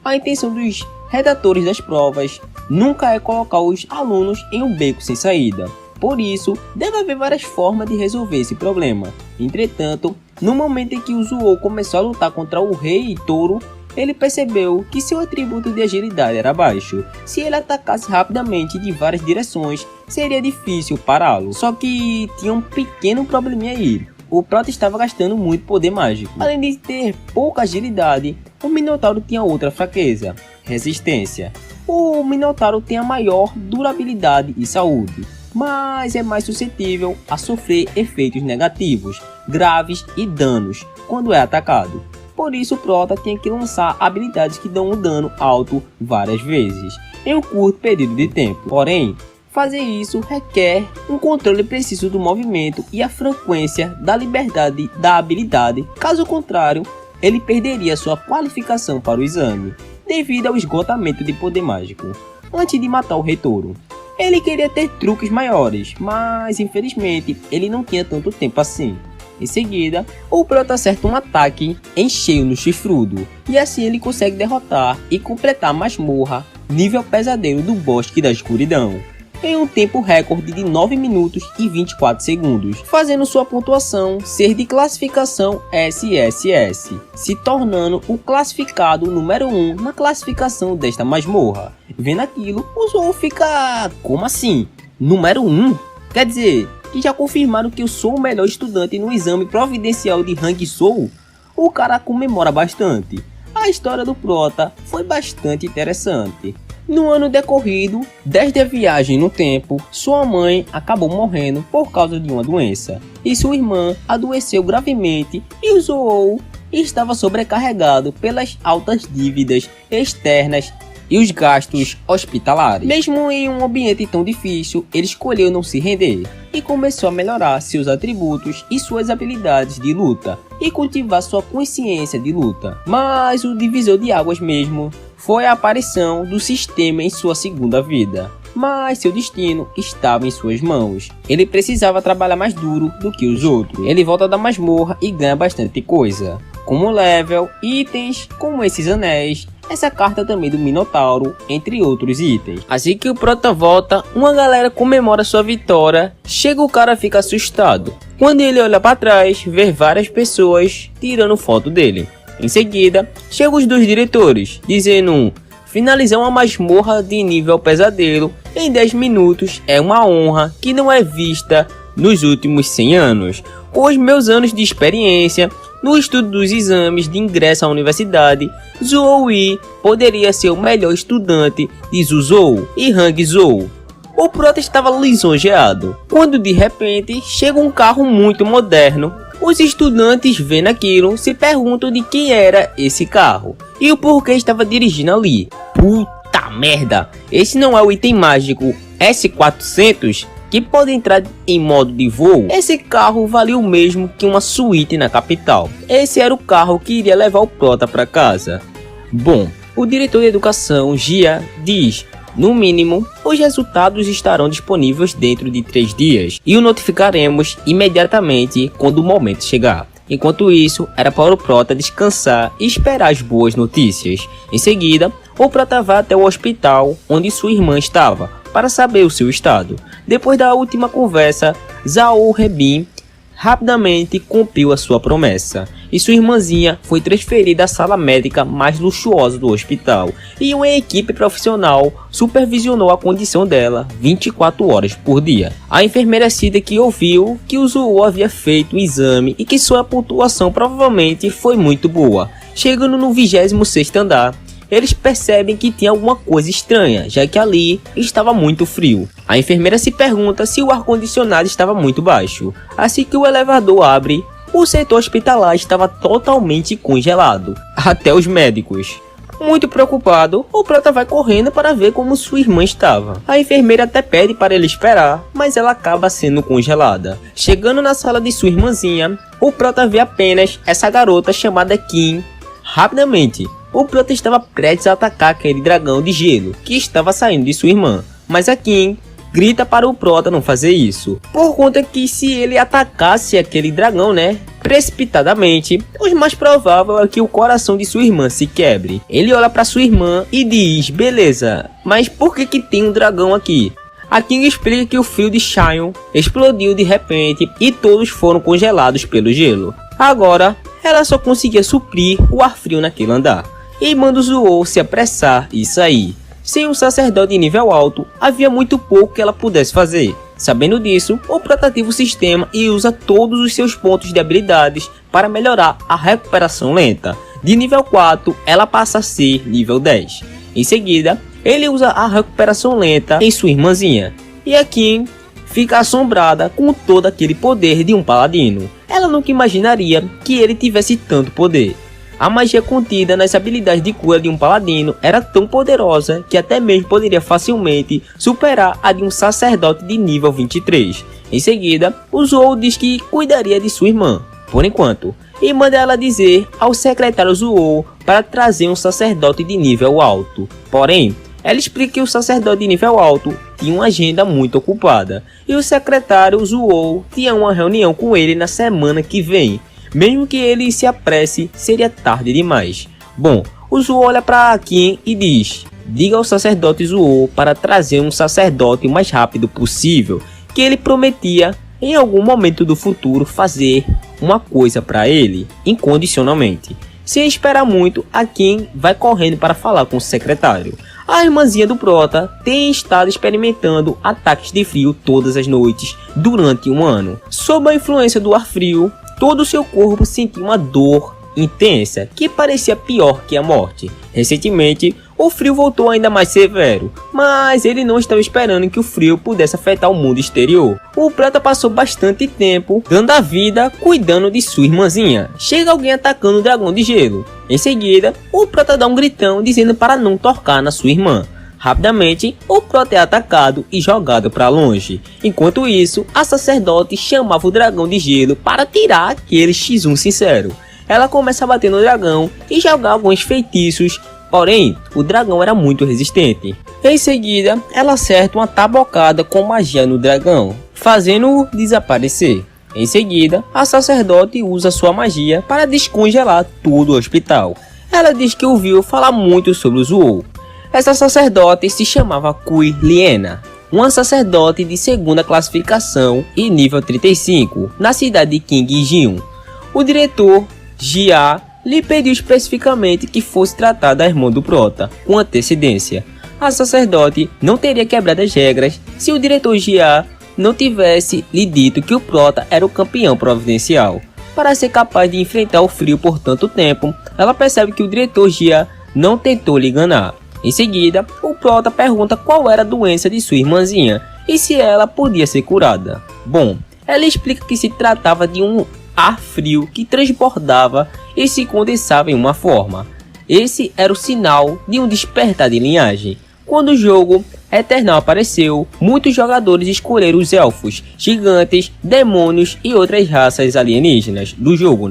A intenção dos redatores das provas nunca é colocar os alunos em um beco sem saída. Por isso, deve haver várias formas de resolver esse problema. Entretanto, no momento em que o Zou começou a lutar contra o Rei Touro, ele percebeu que seu atributo de agilidade era baixo. Se ele atacasse rapidamente de várias direções, seria difícil pará-lo. Só que tinha um pequeno probleminha aí. O Prota estava gastando muito poder mágico. Além de ter pouca agilidade, o Minotauro tinha outra fraqueza: resistência. O Minotauro tem a maior durabilidade e saúde, mas é mais suscetível a sofrer efeitos negativos, graves e danos quando é atacado. Por isso o Prota tinha que lançar habilidades que dão um dano alto várias vezes, em um curto período de tempo. Porém, fazer isso requer um controle preciso do movimento e a frequência da liberdade da habilidade. Caso contrário, ele perderia sua qualificação para o exame, devido ao esgotamento de poder mágico. Antes de matar o Rei Touro, ele queria ter truques maiores, mas infelizmente ele não tinha tanto tempo assim. Em seguida, o Prota acerta um ataque em cheio no chifrudo, e assim ele consegue derrotar e completar a masmorra nível pesadelo do Bosque da Escuridão, em um tempo recorde de 9 minutos e 24 segundos, fazendo sua pontuação ser de classificação SSS, se tornando o classificado número 1 na classificação desta masmorra. Vendo aquilo, o Zou fica: como assim? Número 1? Quer dizer, que já confirmaram que eu sou o melhor estudante no exame providencial de Hang Soul? O cara comemora bastante. A história do Prota foi bastante interessante. No ano decorrido, desde a viagem no tempo, sua mãe acabou morrendo por causa de uma doença, e sua irmã adoeceu gravemente e o Zou estava sobrecarregado pelas altas dívidas externas e os gastos hospitalares. Mesmo em um ambiente tão difícil, ele escolheu não se render e começou a melhorar seus atributos e suas habilidades de luta e cultivar sua consciência de luta. Mas o divisor de águas mesmo foi a aparição do sistema em sua segunda vida. Mas seu destino estava em suas mãos. Ele precisava trabalhar mais duro do que os outros. Ele volta da masmorra e ganha bastante coisa, como level, itens como esses anéis, essa carta também do Minotauro, entre outros itens. Assim que o prota volta, uma galera comemora sua vitória. Chega o cara fica assustado quando ele olha para trás, vê várias pessoas tirando foto dele. Em seguida, chegam os dois diretores, dizendo: finalizar uma masmorra de nível pesadelo em 10 minutos é uma honra que não é vista nos últimos 100 anos. Com os meus anos de experiência no estudo dos exames de ingresso à universidade, Zou poderia ser o melhor estudante de Zuzou e Hangzhou. O prota estava lisonjeado, quando de repente chega um carro muito moderno. Os estudantes vendo aquilo se perguntam de quem era esse carro e o porquê estava dirigindo ali. Puta merda, esse não é o item mágico S400 que pode entrar em modo de voo? Esse carro valia o mesmo que uma suíte na capital. Esse era o carro que iria levar o prota para casa. Bom, o diretor de educação, Gia, diz: no mínimo, os resultados estarão disponíveis dentro de 3 dias e o notificaremos imediatamente quando o momento chegar. Enquanto isso, era para o prota descansar e esperar as boas notícias. Em seguida, o prota vai até o hospital onde sua irmã estava para saber o seu estado. Depois da última conversa, Zhao Rebin rapidamente cumpriu a sua promessa e sua irmãzinha foi transferida à sala médica mais luxuosa do hospital e uma equipe profissional supervisionou a condição dela 24 horas por dia. A enfermeira cita que ouviu que o Zou havia feito um exame e que sua pontuação provavelmente foi muito boa. Chegando no 26º andar, eles percebem que tinha alguma coisa estranha, já que ali estava muito frio. A enfermeira se pergunta se o ar-condicionado estava muito baixo. Assim que o elevador abre, o setor hospitalar estava totalmente congelado, até os médicos. Muito preocupado, o prota vai correndo para ver como sua irmã estava. A enfermeira até pede para ele esperar, mas ela acaba sendo congelada. Chegando na sala de sua irmãzinha, o prota vê apenas essa garota chamada Kim. Rapidamente, o prota estava prestes a atacar aquele dragão de gelo que estava saindo de sua irmã, mas a Kim grita para o prota não fazer isso, por conta que se ele atacasse aquele dragão, precipitadamente, o mais provável é que o coração de sua irmã se quebre. Ele olha para sua irmã e diz: beleza, mas por que tem um dragão aqui? A Kim explica que o fio de Xion explodiu de repente e todos foram congelados pelo gelo. Agora, ela só conseguia suprir o ar frio naquele andar e manda o Zou se apressar e sair. Sem um sacerdote de nível alto, havia muito pouco que ela pudesse fazer. Sabendo disso, o prota ativa o sistema e usa todos os seus pontos de habilidades para melhorar a recuperação lenta. De nível 4, ela passa a ser nível 10. Em seguida, ele usa a recuperação lenta em sua irmãzinha. E a Kim fica assombrada com todo aquele poder de um paladino. Ela nunca imaginaria que ele tivesse tanto poder. A magia contida nas habilidades de cura de um paladino era tão poderosa que até mesmo poderia facilmente superar a de um sacerdote de nível 23. Em seguida, o Zou diz que cuidaria de sua irmã, por enquanto, e manda ela dizer ao secretário Zou para trazer um sacerdote de nível alto. Porém, ela explica que o sacerdote de nível alto tinha uma agenda muito ocupada e o secretário Zou tinha uma reunião com ele na semana que vem. Mesmo que ele se apresse, seria tarde demais. Bom, o Zou olha para Kim e diz: diga ao sacerdote Zou para trazer um sacerdote o mais rápido possível, que ele prometia em algum momento do futuro fazer uma coisa para ele, incondicionalmente. Sem esperar muito, a Kim vai correndo para falar com o secretário. A irmãzinha do prota tem estado experimentando ataques de frio todas as noites durante um ano. Sob a influência do ar frio, todo o seu corpo sentia uma dor intensa que parecia pior que a morte. Recentemente, o frio voltou ainda mais severo, mas ele não estava esperando que o frio pudesse afetar o mundo exterior. O Prota passou bastante tempo dando a vida cuidando de sua irmãzinha. Chega alguém atacando o dragão de gelo. Em seguida, o Prota dá um gritão dizendo para não tocar na sua irmã. Rapidamente, o Prota é atacado e jogado para longe. Enquanto isso, a sacerdote chamava o dragão de gelo para tirar aquele X1 sincero. Ela começa a bater no dragão e jogar alguns feitiços, porém, o dragão era muito resistente. Em seguida, ela acerta uma tabocada com magia no dragão, fazendo-o desaparecer. Em seguida, a sacerdote usa sua magia para descongelar todo o hospital. Ela diz que ouviu falar muito sobre o Zou. Essa sacerdote se chamava Kui Liena, uma sacerdote de segunda classificação e nível 35, na cidade de King Jiun. O diretor, Jia, lhe pediu especificamente que fosse tratada a irmã do Prota, com antecedência. A sacerdote não teria quebrado as regras se o diretor Jia não tivesse lhe dito que o Prota era o campeão providencial. Para ser capaz de enfrentar o frio por tanto tempo, ela percebe que o diretor Jia não tentou lhe enganar. Em seguida, o Prota pergunta qual era a doença de sua irmãzinha e se ela podia ser curada. Bom, ela explica que se tratava de um ar frio que transbordava e se condensava em uma forma. Esse era o sinal de um despertar de linhagem. Quando o jogo Eternal apareceu, muitos jogadores escolheram os elfos, gigantes, demônios e outras raças alienígenas do jogo,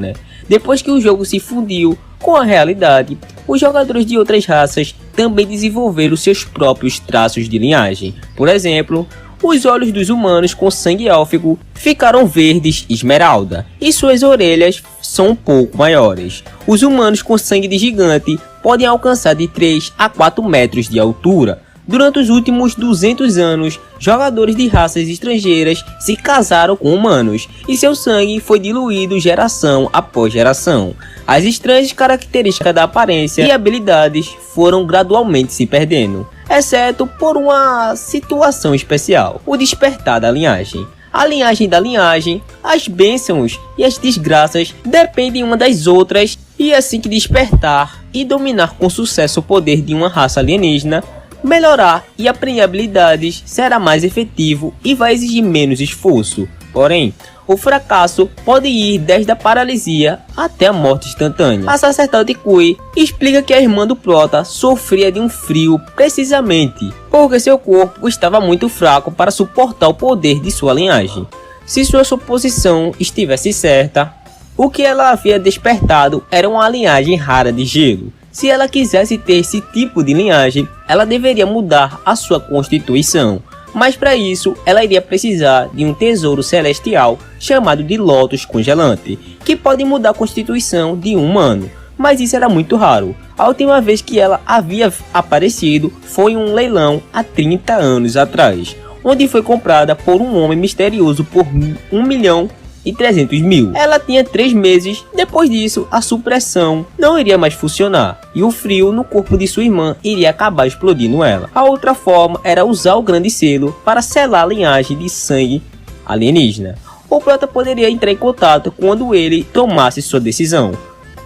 Depois que o jogo se fundiu com a realidade, os jogadores de outras raças também desenvolveram seus próprios traços de linhagem. Por exemplo, os olhos dos humanos com sangue élfico ficaram verdes esmeralda e suas orelhas são um pouco maiores. Os humanos com sangue de gigante podem alcançar de 3 a 4 metros de altura. Durante os últimos 200 anos, jogadores de raças estrangeiras se casaram com humanos e seu sangue foi diluído geração após geração. As estranhas características da aparência e habilidades foram gradualmente se perdendo, exceto por uma situação especial: o despertar da linhagem. A linhagem da linhagem, as bênçãos e as desgraças dependem uma das outras, e assim que despertar e dominar com sucesso o poder de uma raça alienígena, melhorar e aprender habilidades será mais efetivo e vai exigir menos esforço. Porém, o fracasso pode ir desde a paralisia até a morte instantânea. A sacerdote Kui explica que a irmã do Prota sofria de um frio precisamente porque seu corpo estava muito fraco para suportar o poder de sua linhagem. Se sua suposição estivesse certa, o que ela havia despertado era uma linhagem rara de gelo. Se ela quisesse ter esse tipo de linhagem, ela deveria mudar a sua constituição. Mas para isso, ela iria precisar de um tesouro celestial chamado de Lotus Congelante, que pode mudar a constituição de um humano. Mas isso era muito raro. A última vez que ela havia aparecido foi em um leilão há 30 anos atrás, onde foi comprada por um homem misterioso por 1.300.000. Ela tinha 3 meses. Depois disso, a supressão não iria mais funcionar e o frio no corpo de sua irmã iria acabar explodindo ela. A outra forma era usar o grande selo para selar a linhagem de sangue alienígena. O Prota poderia entrar em contato quando ele tomasse sua decisão.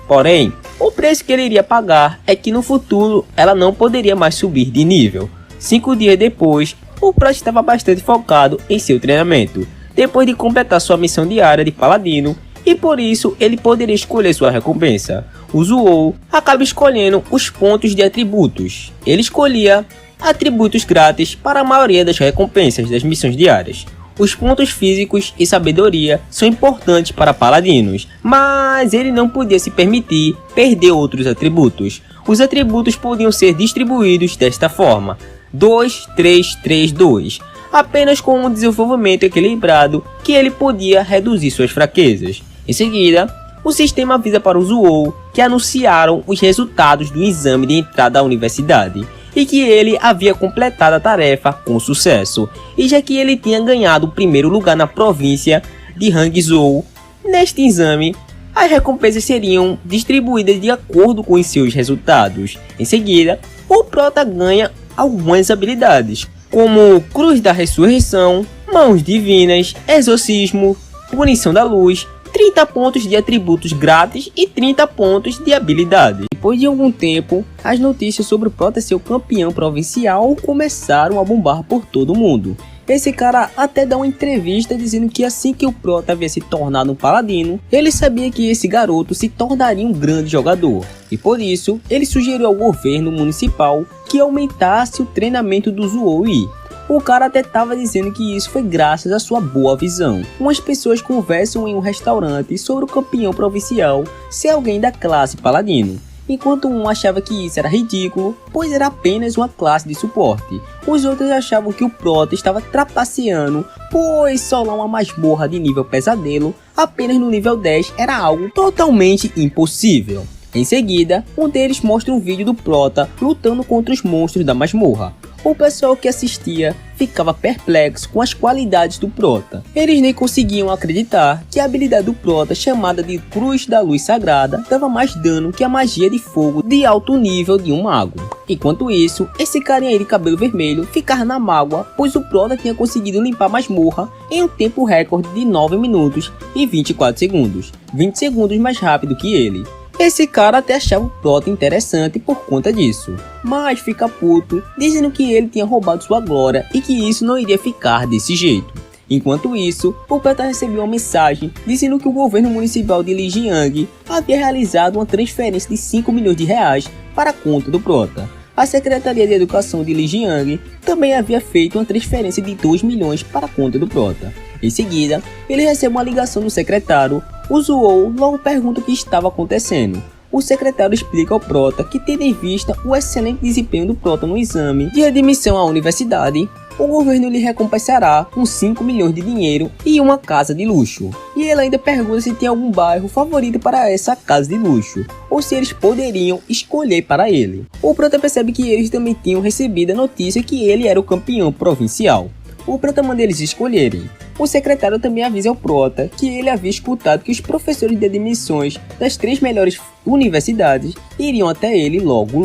Porém, o preço que ele iria pagar é que no futuro ela não poderia mais subir de nível. 5 dias depois, o Prota estava bastante focado em seu treinamento, depois de completar sua missão diária de paladino, e por isso ele poderia escolher sua recompensa. O Zou acaba escolhendo os pontos de atributos. Ele escolhia atributos grátis para a maioria das recompensas das missões diárias. Os pontos físicos e sabedoria são importantes para paladinos, mas ele não podia se permitir perder outros atributos. Os atributos podiam ser distribuídos desta forma: 2, 3, 3, 2. Apenas com um desenvolvimento equilibrado que ele podia reduzir suas fraquezas. Em seguida, o sistema avisa para o Zou que anunciaram os resultados do exame de entrada à universidade e que ele havia completado a tarefa com sucesso, e já que ele tinha ganhado o primeiro lugar na província de Hangzhou. Neste exame, as recompensas seriam distribuídas de acordo com os seus resultados. Em seguida, o Prota ganha algumas habilidades, como Cruz da Ressurreição, Mãos Divinas, Exorcismo, Punição da Luz, 30 pontos de atributos grátis e 30 pontos de habilidade. Depois de algum tempo, as notícias sobre o Prota ser o campeão provincial começaram a bombar por todo o mundo. Esse cara até dá uma entrevista dizendo que assim que o Prota havia se tornado um paladino, ele sabia que esse garoto se tornaria um grande jogador. E por isso, ele sugeriu ao governo municipal que aumentasse o treinamento do Zuoi. O cara até estava dizendo que isso foi graças à sua boa visão. Umas pessoas conversam em um restaurante sobre o campeão provincial ser alguém da classe paladino, enquanto um achava que isso era ridículo, pois era apenas uma classe de suporte. Os outros achavam que o Prota estava trapaceando, pois solar uma masmorra de nível pesadelo apenas no nível 10 era algo totalmente impossível. Em seguida, um deles mostra um vídeo do Prota lutando contra os monstros da masmorra. O pessoal que assistia ficava perplexo com as qualidades do Prota. Eles nem conseguiam acreditar que a habilidade do Prota, chamada de Cruz da Luz Sagrada, dava mais dano que a magia de fogo de alto nível de um mago. Enquanto isso, esse carinha aí de cabelo vermelho ficava na mágoa, pois o Prota tinha conseguido limpar a masmorra em um tempo recorde de 9 minutos e 24 segundos, 20 segundos mais rápido que ele. Esse cara até achava o Prota interessante por conta disso, mas fica puto, dizendo que ele tinha roubado sua glória e que isso não iria ficar desse jeito. Enquanto isso, o Prota recebeu uma mensagem dizendo que o governo municipal de Lijiang havia realizado uma transferência de 5 milhões de reais para a conta do Prota. A Secretaria de Educação de Lijiang também havia feito uma transferência de 2 milhões para a conta do Prota. Em seguida, ele recebe uma ligação do secretário. O Zuo logo pergunta o que estava acontecendo. O secretário explica ao Prota que, tendo em vista o excelente desempenho do Prota no exame de admissão à universidade, o governo lhe recompensará com 5 milhões de dinheiro e uma casa de luxo. E ele ainda pergunta se tem algum bairro favorito para essa casa de luxo, ou se eles poderiam escolher para ele. O Prota percebe que eles também tinham recebido a notícia que ele era o campeão provincial. O Prota manda eles escolherem. O secretário também avisa ao Prota que ele havia escutado que os professores de admissões das 3 melhores universidades iriam até ele logo.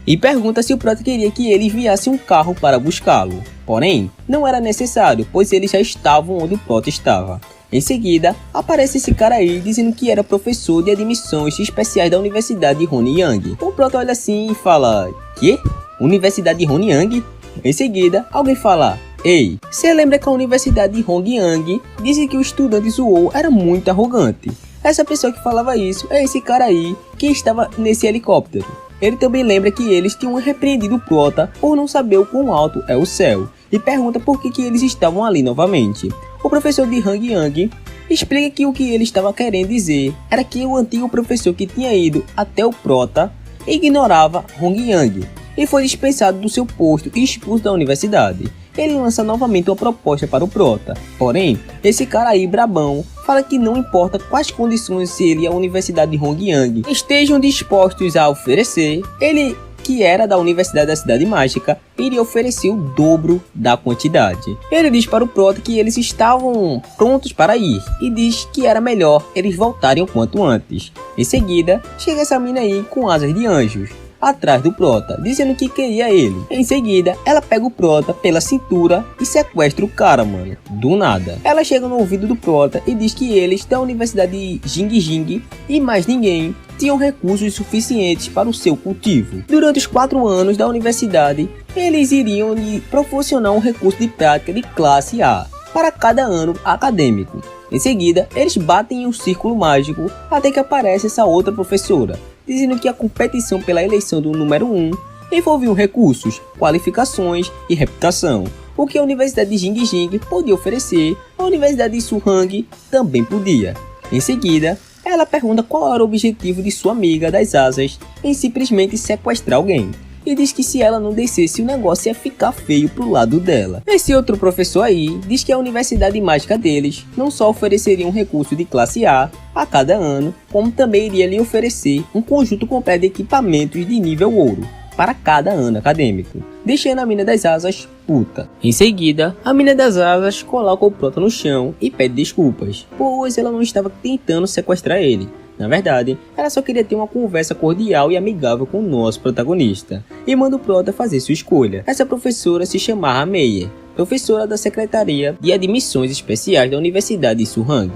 E pergunta se o Prota queria que ele enviasse um carro para buscá-lo. Porém, não era necessário, pois eles já estavam onde o Prota estava. Em seguida, aparece esse cara aí dizendo que era professor de admissões especiais da Universidade de Honyang. O Prota olha assim e fala: "Quê? Universidade de Honyang?" Em seguida, alguém fala: "Ei, você lembra que a Universidade de Honyang disse que o estudante Zuo era muito arrogante?" Essa pessoa que falava isso é esse cara aí que estava nesse helicóptero. Ele também lembra que eles tinham repreendido o Prota por não saber o quão alto é o céu e pergunta por que eles estavam ali novamente. O professor de Honyang explica que o que ele estava querendo dizer era que o antigo professor que tinha ido até o Prota ignorava Honyang e foi dispensado do seu posto e expulso da universidade. Ele lança novamente uma proposta para o Prota, porém, esse cara aí brabão fala que não importa quais condições ele e a Universidade de Honyang estejam dispostos a oferecer, ele, que era da Universidade da Cidade Mágica, iria oferecer o dobro da quantidade. Ele diz para o Prota que eles estavam prontos para ir e diz que era melhor eles voltarem o quanto antes. Em seguida, chega essa mina aí com asas de anjos atrás do Prota, dizendo que queria ele. Em seguida, ela pega o Prota pela cintura e sequestra o cara, mano, do nada. Ela chega no ouvido do Prota e diz que eles da Universidade de Jing e mais ninguém tinham recursos suficientes para o seu cultivo. Durante os 4 anos da universidade, eles iriam lhe proporcionar um recurso de prática de classe A para cada ano acadêmico. Em seguida, eles batem em um círculo mágico até que aparece essa outra professora, dizendo que a competição pela eleição do número 1 envolviam recursos, qualificações e reputação. O que a Universidade de Jing podia oferecer, a Universidade de Suhang também podia. Em seguida, ela pergunta qual era o objetivo de sua amiga das asas em simplesmente sequestrar alguém. E diz que se ela não descesse o negócio ia ficar feio pro lado dela. Esse outro professor aí diz que a universidade mágica deles não só ofereceria um recurso de classe A cada ano, como também iria lhe oferecer um conjunto completo de equipamentos de nível ouro para cada ano acadêmico, deixando a mina das asas puta. Em seguida, a mina das asas coloca o Prota no chão e pede desculpas, pois ela não estava tentando sequestrar ele. Na verdade, ela só queria ter uma conversa cordial e amigável com o nosso protagonista, e manda o Prota fazer sua escolha. Essa professora se chamava Meyer, professora da Secretaria de Admissões Especiais da Universidade de Suhang.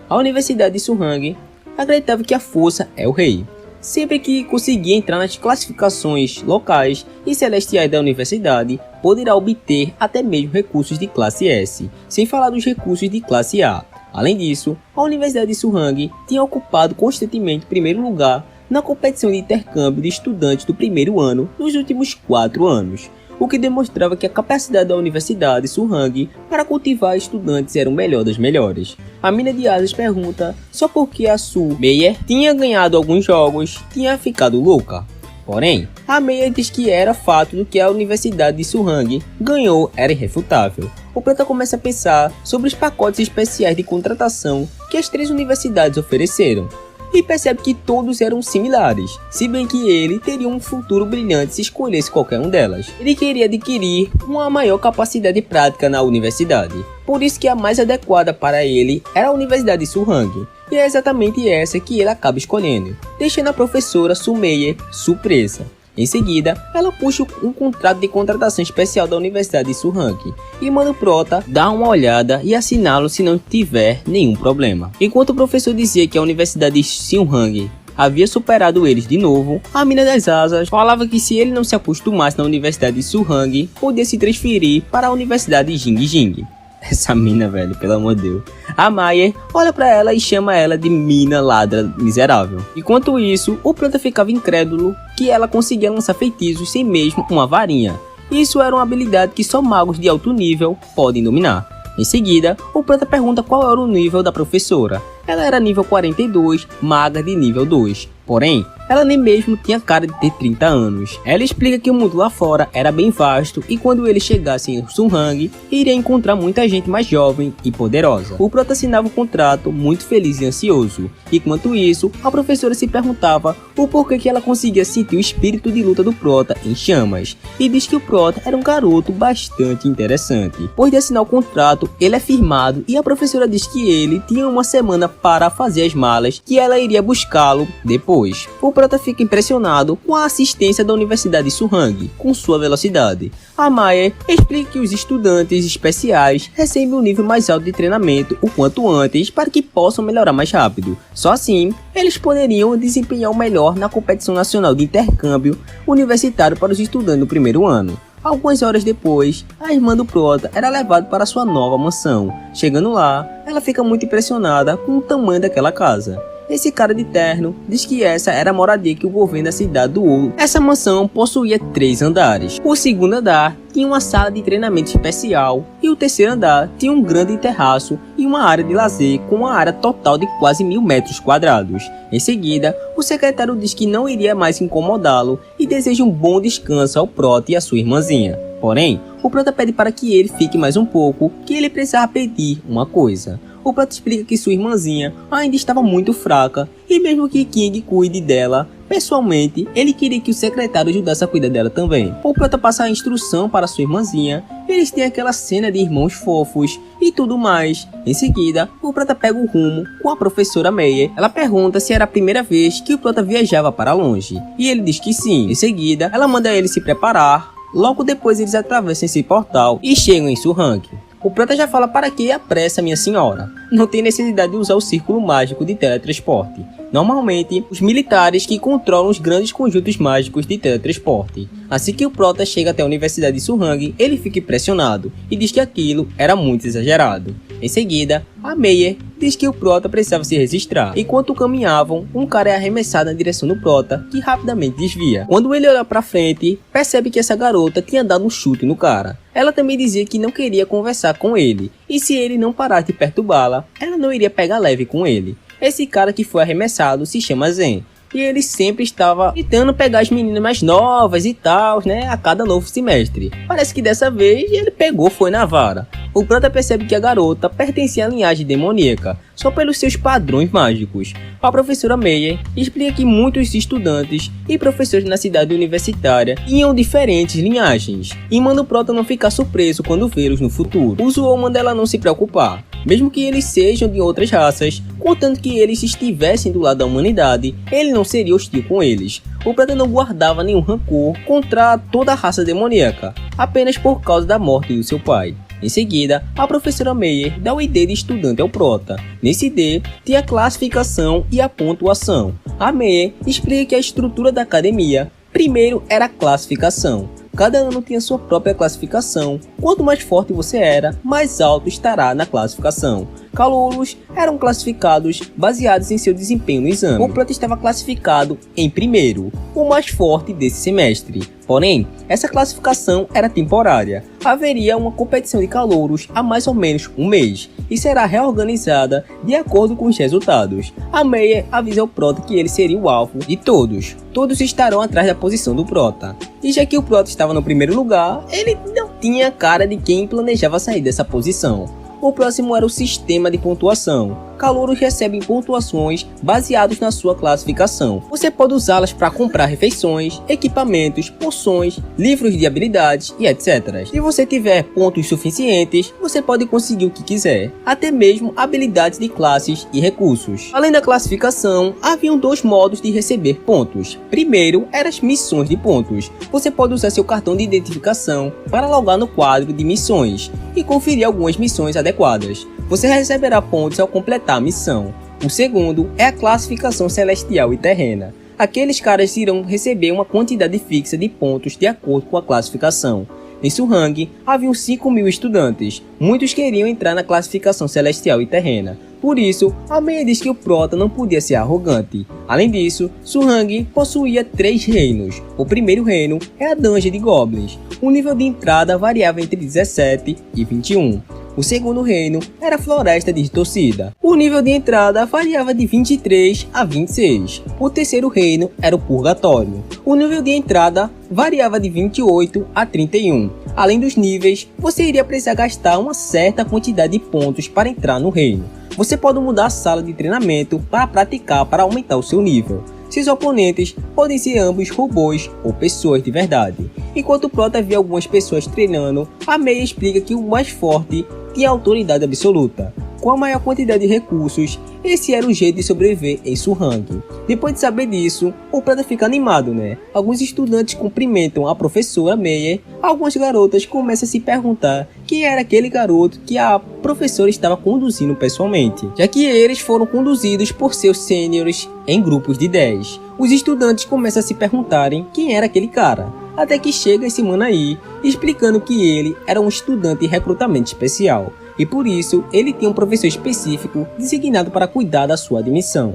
A Universidade de Suhang acreditava que a força é o rei. sempre que conseguir entrar nas classificações locais e celestiais da universidade, poderá obter até mesmo recursos de classe S, sem falar dos recursos de classe A. Além disso, a Universidade de Surhang tinha ocupado constantemente o primeiro lugar na competição de intercâmbio de estudantes do primeiro ano nos últimos 4 anos, o que demonstrava que a capacidade da Universidade Surhang para cultivar estudantes era o melhor das melhores. A mina de asas pergunta só porque a Su Meier tinha ganhado alguns jogos, tinha ficado louca. Porém, a Meier diz que era fato do que a Universidade de Surhang ganhou era irrefutável. O Prota começa a pensar sobre os pacotes especiais de contratação que as 3 universidades ofereceram, e percebe que todos eram similares, se bem que ele teria um futuro brilhante se escolhesse qualquer um delas. Ele queria adquirir uma maior capacidade prática na universidade, por isso que a mais adequada para ele era a Universidade de Surhang, e é exatamente essa que ele acaba escolhendo, deixando a professora Su Meier surpresa. Em seguida, ela puxa um contrato de contratação especial da Universidade de Surhang e manda o Prota dar uma olhada e assiná-lo se não tiver nenhum problema. Enquanto o professor dizia que a Universidade de Surhang havia superado eles de novo, a mina das asas falava que se ele não se acostumasse na Universidade de Surhang, podia se transferir para a Universidade de Jing Jing. Essa mina, velho, pelo amor de Deus. A Meier olha pra ela e chama ela de mina ladra miserável. Enquanto isso, o Prota ficava incrédulo que ela conseguia lançar feitiços sem mesmo uma varinha. Isso era uma habilidade que só magos de alto nível podem dominar. Em seguida, o Prota pergunta qual era o nível da professora. Ela era nível 42, maga de nível 2. Porém, ela nem mesmo tinha cara de ter 30 anos. Ela explica que o mundo lá fora era bem vasto e quando ele chegasse em Surhang, iria encontrar muita gente mais jovem e poderosa. O Prota assinava o contrato muito feliz e ansioso. Enquanto isso, a professora se perguntava o porquê que ela conseguia sentir o espírito de luta do Prota em chamas. E diz que o Prota era um garoto bastante interessante. Depois de assinar o contrato, ele é firmado e a professora diz que ele tinha uma semana para fazer as malas, que ela iria buscá-lo depois. O Prota fica impressionado com a assistência da Universidade de Surhang, com sua velocidade. A Meier explica que os estudantes especiais recebem um nível mais alto de treinamento o quanto antes para que possam melhorar mais rápido. Só assim, eles poderiam desempenhar o melhor na competição nacional de intercâmbio universitário para os estudantes do primeiro ano. Algumas horas depois, a irmã do Prota era levada para sua nova mansão. Chegando lá, ela fica muito impressionada com o tamanho daquela casa. Esse cara de terno diz que essa era a moradia que o governo da cidade doou. Essa mansão possuía 3 andares. O segundo andar tinha uma sala de treinamento especial e o terceiro andar tinha um grande terraço e uma área de lazer com uma área total de quase 1000 metros quadrados. Em seguida, o secretário diz que não iria mais incomodá-lo e deseja um bom descanso ao Prota e à sua irmãzinha. Porém, o Prota pede para que ele fique mais um pouco, que ele precisava pedir uma coisa. O Prota explica que sua irmãzinha ainda estava muito fraca e mesmo que King cuide dela pessoalmente, ele queria que o secretário ajudasse a cuidar dela também. O Prota passa a instrução para sua irmãzinha, eles têm aquela cena de irmãos fofos e tudo mais. Em seguida, o Prota pega o rumo com a professora Meier. Ela pergunta se era a primeira vez que o Prota viajava para longe e ele diz que sim. Em seguida, ela manda ele se preparar. Logo depois eles atravessam esse portal e chegam em Surhang. O Prota já fala para que apressa minha senhora. Não tem necessidade de usar o círculo mágico de teletransporte. Normalmente, os militares que controlam os grandes conjuntos mágicos de teletransporte. Assim que o Prota chega até a Universidade de Surhang, ele fica impressionado e diz que aquilo era muito exagerado. Em seguida, a Meier diz que o Prota precisava se registrar. Enquanto caminhavam, um cara é arremessado na direção do Prota, que rapidamente desvia. Quando ele olha para frente, percebe que essa garota tinha dado um chute no cara. Ela também dizia que não queria conversar com ele, e se ele não parasse de perturbá-la, ela não iria pegar leve com ele. Esse cara que foi arremessado se chama Zen, e ele sempre estava tentando pegar as meninas mais novas e tal, né, a cada novo semestre. Parece que dessa vez ele pegou foi na vara. O Prota percebe que a garota pertencia à linhagem demoníaca, só pelos seus padrões mágicos. A professora Meier explica que muitos estudantes e professores na cidade universitária tinham diferentes linhagens, e manda o Prota não ficar surpreso quando vê-los no futuro. O Zuo manda ela não se preocupar, mesmo que eles sejam de outras raças, contanto que eles estivessem do lado da humanidade, ele não seria hostil com eles. O Prota não guardava nenhum rancor contra toda a raça demoníaca, apenas por causa da morte do seu pai. Em seguida, a professora Meyer dá o ID de estudante ao prota. Nesse ID, tem a classificação e a pontuação. A Meyer explica que a estrutura da academia, primeiro era a classificação. Cada ano tinha sua própria classificação. Quanto mais forte você era, mais alto estará na classificação. Calouros eram classificados baseados em seu desempenho no exame. O prota estava classificado em primeiro, o mais forte desse semestre. Porém, essa classificação era temporária. Haveria uma competição de calouros há mais ou menos um mês e será reorganizada de acordo com os resultados. A Meyer avisa o prota que ele seria o alvo de todos. Todos estarão atrás da posição do prota. E já que o prota estava no primeiro lugar, ele não tinha cara de quem planejava sair dessa posição. O próximo era o sistema de pontuação. Calouros recebem pontuações baseadas na sua classificação. Você pode usá-las para comprar refeições, equipamentos, poções, livros de habilidades e etc. Se você tiver pontos suficientes, você pode conseguir o que quiser, até mesmo habilidades de classes e recursos. Além da classificação, haviam dois modos de receber pontos. Primeiro, eram as missões de pontos. Você pode usar seu cartão de identificação para logar no quadro de missões e conferir algumas missões adequadas. Você receberá pontos ao completar a missão. O segundo é a classificação celestial e terrena. Aqueles caras irão receber uma quantidade fixa de pontos de acordo com a classificação. Em Surhang, haviam 5.000 estudantes. Muitos queriam entrar na classificação celestial e terrena. Por isso, a Meyer diz que o prota não podia ser arrogante. Além disso, Surhang possuía 3 reinos. O primeiro reino é a Dungeon de Goblins. O nível de entrada variava entre 17 e 21. O segundo reino era a Floresta Distorcida. O nível de entrada variava de 23 a 26. O terceiro reino era o Purgatório. O nível de entrada variava de 28 a 31. Além dos níveis, você iria precisar gastar uma certa quantidade de pontos para entrar no reino. Você pode mudar a sala de treinamento para praticar para aumentar o seu nível. Seus oponentes podem ser ambos robôs ou pessoas de verdade. Enquanto o prota vê algumas pessoas treinando, a Meyer explica que o mais forte tinha autoridade absoluta. Com a maior quantidade de recursos, esse era o jeito de sobreviver em Surhang. Depois de saber disso, o prota fica animado, né? Alguns estudantes cumprimentam a professora Meyer. Algumas garotas começam a se perguntar quem era aquele garoto que a professora estava conduzindo pessoalmente, já que eles foram conduzidos por seus sêniores em grupos de 10. Os estudantes começam a se perguntarem quem era aquele cara, até que chega esse mano aí, explicando que ele era um estudante de recrutamento especial, e por isso ele tinha um professor específico designado para cuidar da sua admissão,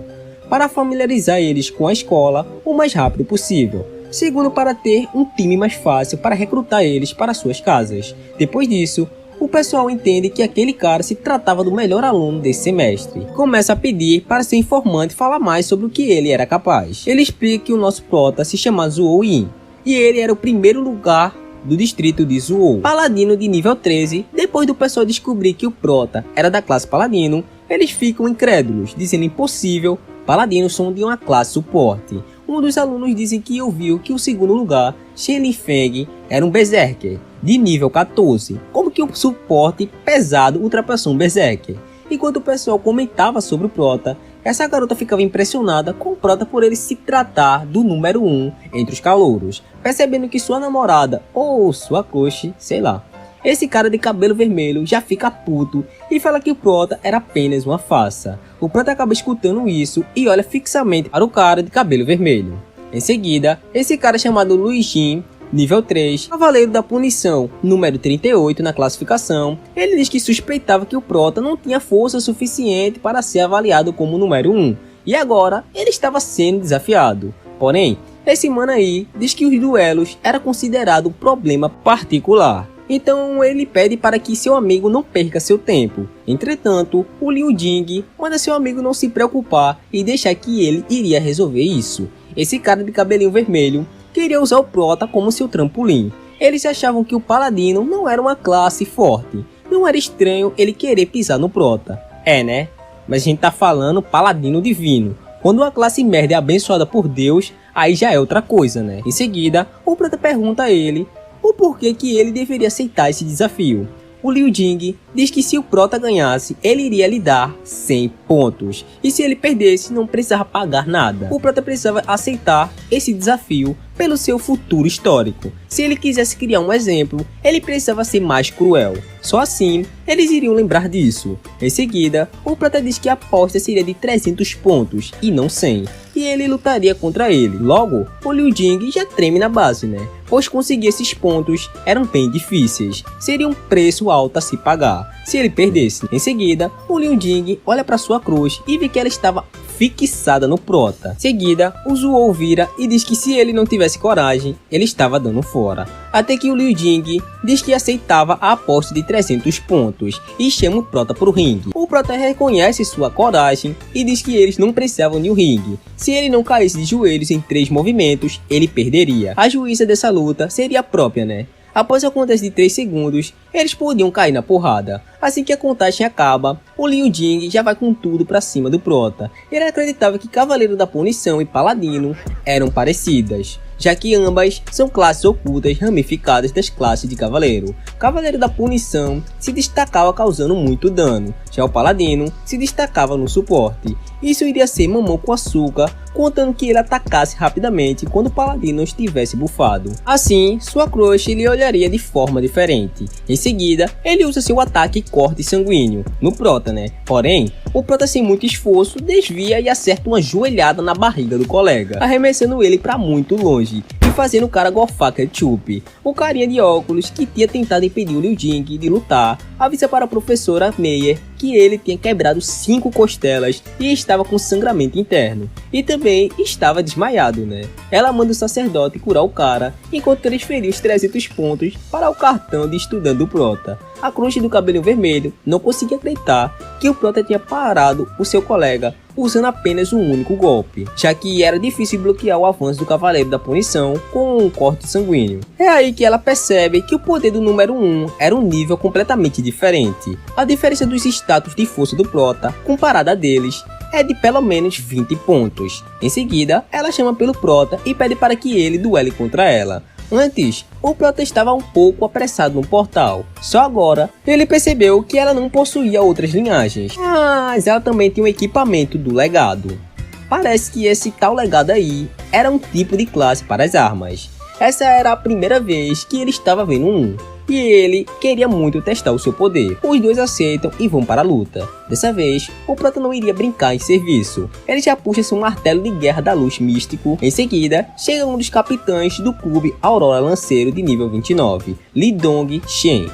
para familiarizar eles com a escola o mais rápido possível. Segundo, para ter um time mais fácil para recrutar eles para suas casas. Depois disso, o pessoal entende que aquele cara se tratava do melhor aluno desse semestre. Começa a pedir para seu informante falar mais sobre o que ele era capaz. Ele explica que o nosso prota se chama Zuo Yin, e ele era o primeiro lugar do distrito de Zuo, paladino de nível 13. Depois do pessoal descobrir que o prota era da classe paladino, eles ficam incrédulos, dizendo impossível, paladinos são de uma classe suporte. Um dos alunos dizem que ouviu que o segundo lugar, Shen Lifeng, era um berserker de nível 14. Como que o suporte pesado ultrapassou um berserker? Enquanto o pessoal comentava sobre o prota, essa garota ficava impressionada com o prota por ele se tratar do número 1 entre os calouros, percebendo que sua namorada ou sua crush, sei lá. Esse cara de cabelo vermelho já fica puto e fala que o prota era apenas uma farsa. O prota acaba escutando isso e olha fixamente para o cara de cabelo vermelho. Em seguida, esse cara chamado Luijin, nível 3, Cavaleiro da Punição, número 38 na classificação, ele diz que suspeitava que o prota não tinha força suficiente para ser avaliado como número 1, e agora ele estava sendo desafiado. Porém, esse mano aí diz que os duelos era considerado um problema particular. Então ele pede para que seu amigo não perca seu tempo. Entretanto, o Liu Jing manda seu amigo não se preocupar e deixar que ele iria resolver isso. Esse cara de cabelinho vermelho queria usar o prota como seu trampolim. Eles achavam que o paladino não era uma classe forte. Não era estranho ele querer pisar no prota. É, né? Mas a gente tá falando paladino divino. Quando uma classe merda é abençoada por Deus, aí já é outra coisa, né? Em seguida, o prota pergunta a ele o porquê que ele deveria aceitar esse desafio. o Liu Jing diz que se o prota ganhasse, ele iria lhe dar 100 pontos. E se ele perdesse, não precisava pagar nada. O prota precisava aceitar esse desafio pelo seu futuro histórico. Se ele quisesse criar um exemplo, ele precisava ser mais cruel. Só assim, eles iriam lembrar disso. Em seguida, o prota diz que a aposta seria de 300 pontos e não 100. E ele lutaria contra ele. Logo, o Liu Jing já treme na base, né? Pois conseguir esses pontos eram bem difíceis. Seria um preço alto a se pagar, se ele perdesse. Em seguida, o Liu Jing olha para sua cruz e vê que ela estava fixada no prota. Em seguida, o Zuo vira e diz que se ele não tivesse coragem, ele estava dando fora. Até que o Liu Jing diz que aceitava a aposta de 300 pontos e chama o prota para o ringue. O prota reconhece sua coragem e diz que eles não precisavam de um ringue. Se ele não caísse de joelhos em 3 movimentos, ele perderia. A juíza dessa luta seria a própria, né? Após a contagem de 3 segundos, eles podiam cair na porrada. Assim que a contagem acaba, o Liu Jing já vai com tudo pra cima do prota. Ele acreditava que Cavaleiro da Punição e Paladino eram parecidas, já que ambas são classes ocultas ramificadas das classes de Cavaleiro. Cavaleiro da Punição se destacava causando muito dano, já o Paladino se destacava no suporte. Isso iria ser mamão com açúcar, contando que ele atacasse rapidamente quando o Paladino estivesse bufado. Assim, sua crush lhe olharia de forma diferente. Em seguida, ele usa seu ataque corte sanguíneo no prota, né? Porém, o prota sem muito esforço desvia e acerta uma joelhada na barriga do colega, arremessando ele para muito longe e fazendo o cara golfar ketchup. O carinha de óculos que tinha tentado impedir o Liu Jing de lutar avisa para a professora Meyer que ele tinha quebrado 5 costelas e estava com sangramento interno. E também estava desmaiado, né? Ela manda o sacerdote curar o cara, enquanto transferiu os 300 pontos para o cartão de estudante do prota. A crush do cabelo vermelho não conseguia acreditar que o prota tinha parado o seu colega usando apenas um único golpe, já que era difícil bloquear o avanço do Cavaleiro da Punição com um corte sanguíneo. É aí que ela percebe que o poder do número 1 era um nível completamente diferente. A diferença dos status de força do prota comparada a deles é de pelo menos 20 pontos. Em seguida, ela chama pelo prota e pede para que ele duele contra ela. Antes, o prota estava um pouco apressado no portal. Só agora, ele percebeu que ela não possuía outras linhagens, mas ela também tinha um equipamento do legado. Parece que esse tal legado aí era um tipo de classe para as armas. Essa era a primeira vez que ele estava vendo um, e ele queria muito testar o seu poder. Os dois aceitam e vão para a luta. Dessa vez, o prota não iria brincar em serviço. Ele já puxa seu martelo de guerra da luz místico. Em seguida, chega um dos capitães do clube Aurora Lanceiro de nível 29, Li Dong Shen,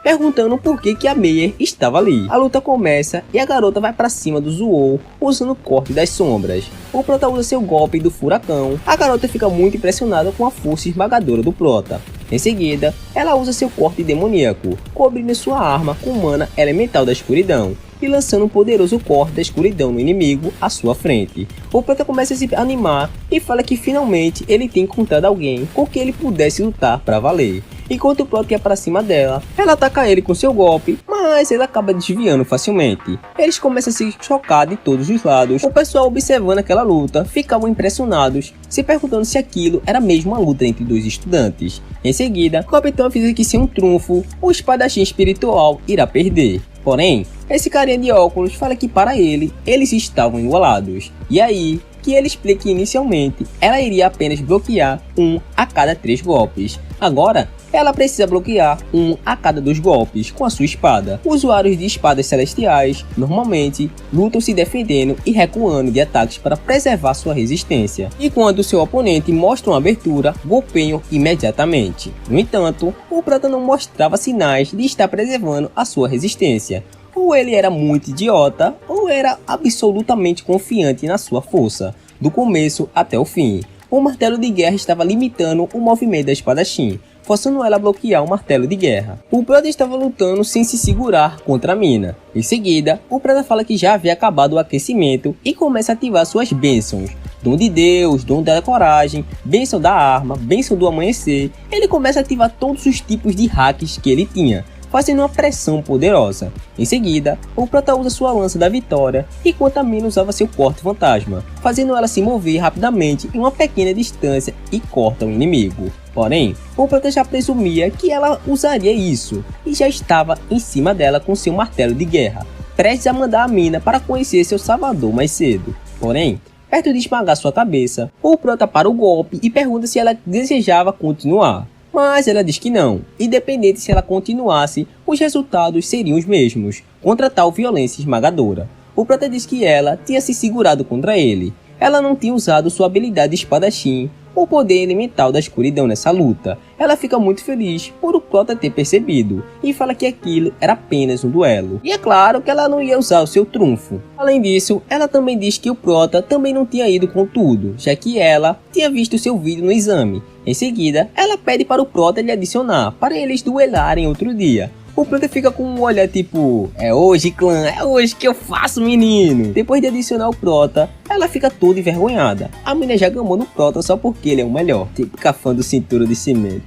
perguntando por que a Meyer estava ali. A luta começa e a garota vai para cima do Zuo usando o corte das sombras. O prota usa seu golpe do furacão. A garota fica muito impressionada com a força esmagadora do prota. Em seguida, ela usa seu corte demoníaco, cobrindo sua arma com mana elemental da escuridão e lançando um poderoso corte da escuridão no inimigo à sua frente. O prota começa a se animar e fala que finalmente ele tem encontrado alguém com quem ele pudesse lutar para valer. Enquanto o prota ia para cima dela, ela ataca ele com seu golpe, mas ele acaba desviando facilmente. Eles começam a se chocar de todos os lados. O pessoal observando aquela luta ficavam impressionados, se perguntando se aquilo era mesmo uma luta entre dois estudantes. Em seguida, o capitão avisa que sem um trunfo, o espadachim espiritual irá perder. Porém, esse carinha de óculos fala que para ele, eles estavam igualados. E aí, que ele explica que inicialmente, ela iria apenas bloquear um a cada 3 golpes. Agora, ela precisa bloquear um a cada 2 golpes com a sua espada. Usuários de espadas celestiais normalmente lutam se defendendo e recuando de ataques para preservar sua resistência. E quando seu oponente mostra uma abertura, golpeiam imediatamente. No entanto, o prota não mostrava sinais de estar preservando a sua resistência. Ou ele era muito idiota, ou era absolutamente confiante na sua força, do começo até o fim. O martelo de guerra estava limitando o movimento da espadachim, forçando ela a bloquear o martelo de guerra. O prota estava lutando sem se segurar contra a mina. Em seguida, o prota fala que já havia acabado o aquecimento e começa a ativar suas bênçãos. Dom de Deus, dom da coragem, bênção da arma, bênção do amanhecer. Ele começa a ativar todos os tipos de hacks que ele tinha, fazendo uma pressão poderosa. Em seguida, o Prota usa sua lança da vitória, enquanto a mina usava seu corte fantasma, fazendo ela se mover rapidamente em uma pequena distância e corta o inimigo. Porém, o Prota já presumia que ela usaria isso, e já estava em cima dela com seu martelo de guerra, prestes a mandar a mina para conhecer seu salvador mais cedo. Porém, perto de esmagar sua cabeça, o Prota para o golpe e pergunta se ela desejava continuar. Mas ela diz que não, independente se ela continuasse, os resultados seriam os mesmos, contra tal violência esmagadora. O Prota diz que ela tinha se segurado contra ele. Ela não tinha usado sua habilidade de espadachim, o poder elemental da escuridão nessa luta. Ela fica muito feliz por o Prota ter percebido, e fala que aquilo era apenas um duelo. E é claro que ela não ia usar o seu trunfo. Além disso, ela também diz que o Prota também não tinha ido com tudo, já que ela tinha visto seu vídeo no exame. Em seguida, ela pede para o Prota lhe adicionar, para eles duelarem outro dia. O Prota fica com um olhar tipo, é hoje clã, é hoje que eu faço menino. Depois de adicionar o Prota, ela fica toda envergonhada. A menina já gamou no Prota só porque ele é o melhor, tipo fã do cinturão de cimento.